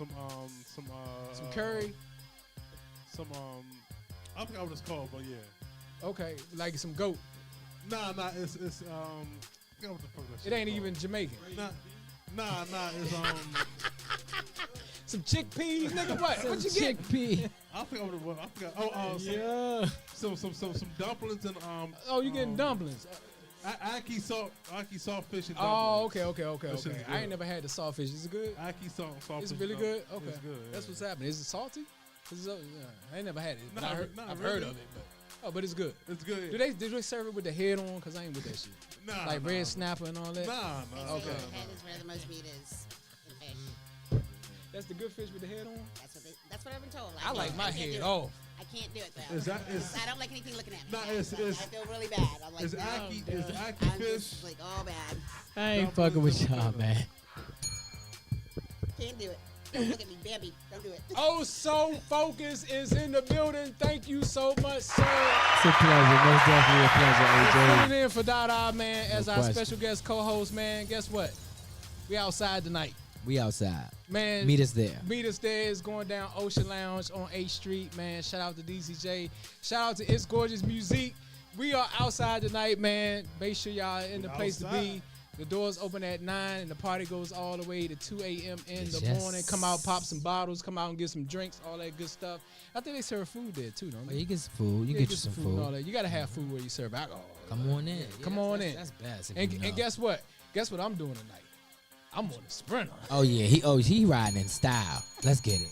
Curry? I forgot what it's called, but yeah. Okay, like some goat. Nah, it's I forgot what the fuck that shit It ain't is even Jamaican. called. Nah, it's Some chickpeas, nigga. What you get? Chickpea. I forgot what it was. I forgot. Yeah. Some dumplings and Oh, you getting dumplings? Aki saltfish and dumplings. Oh, okay. That shit is I ain't good. never had the sawfish. Is it good? Aki saltfish. It's really good. dumplings. Okay, It's good. that's yeah. what's happening. Is it salty? I ain't never had it. But Nah, I've really. heard of it. But it's good. It's good. Do they serve it with the head on? Cause I ain't with that shit. Nah, Like nah, red nah. snapper and all that. Nah. Okay. The head is where the most meat is in fish. That's the good fish with the head on. That's what I've been told. I like my can't head do it. off. I can't do it though. I don't like anything looking at me. Nah, it's I feel really bad. I'm like, is no. Aki I'm fish. just like, oh bad. I ain't fucking with y'all, man. Can't do it. Don't look at me, Bambi. Don't do it. Oh, so Focus is in the building. Thank you so much, sir. It's a pleasure. Most definitely a pleasure, AJ. Coming in for Dada, man, as No our question. special guest co-host, man. Guess what? We outside tonight. We outside. Man, Meet us there. Meet us there. It's going down Ocean Lounge on 8th Street, man. Shout out to DCJ. Shout out to It's Gorgeous Music. We are outside tonight, man. Make sure y'all are in the place to be. The doors open at 9 and the party goes all the way to 2 a.m. in the morning. Come out, pop some bottles, come out and get some drinks, all that good stuff. I think they serve food there too, don't Oh, they? you get some food. You Yeah, get you some and food. all that. You gotta have food where you serve alcohol. Come on in. Come on in. That's best. if And, you know. and guess what? Guess what I'm doing tonight? I'm on the Sprinter. Oh yeah, he riding in style. Let's get it.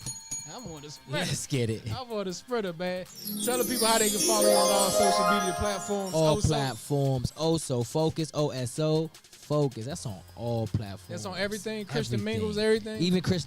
I'm on the Sprinter. Let's get it. I'm on the Sprinter, man. Tell the people how they can follow you on all social media platforms. All Also, platforms. Also Focus. OSO Focus. That's on all platforms. That's on everything. Christian Everything. Mingles, everything. Even Christian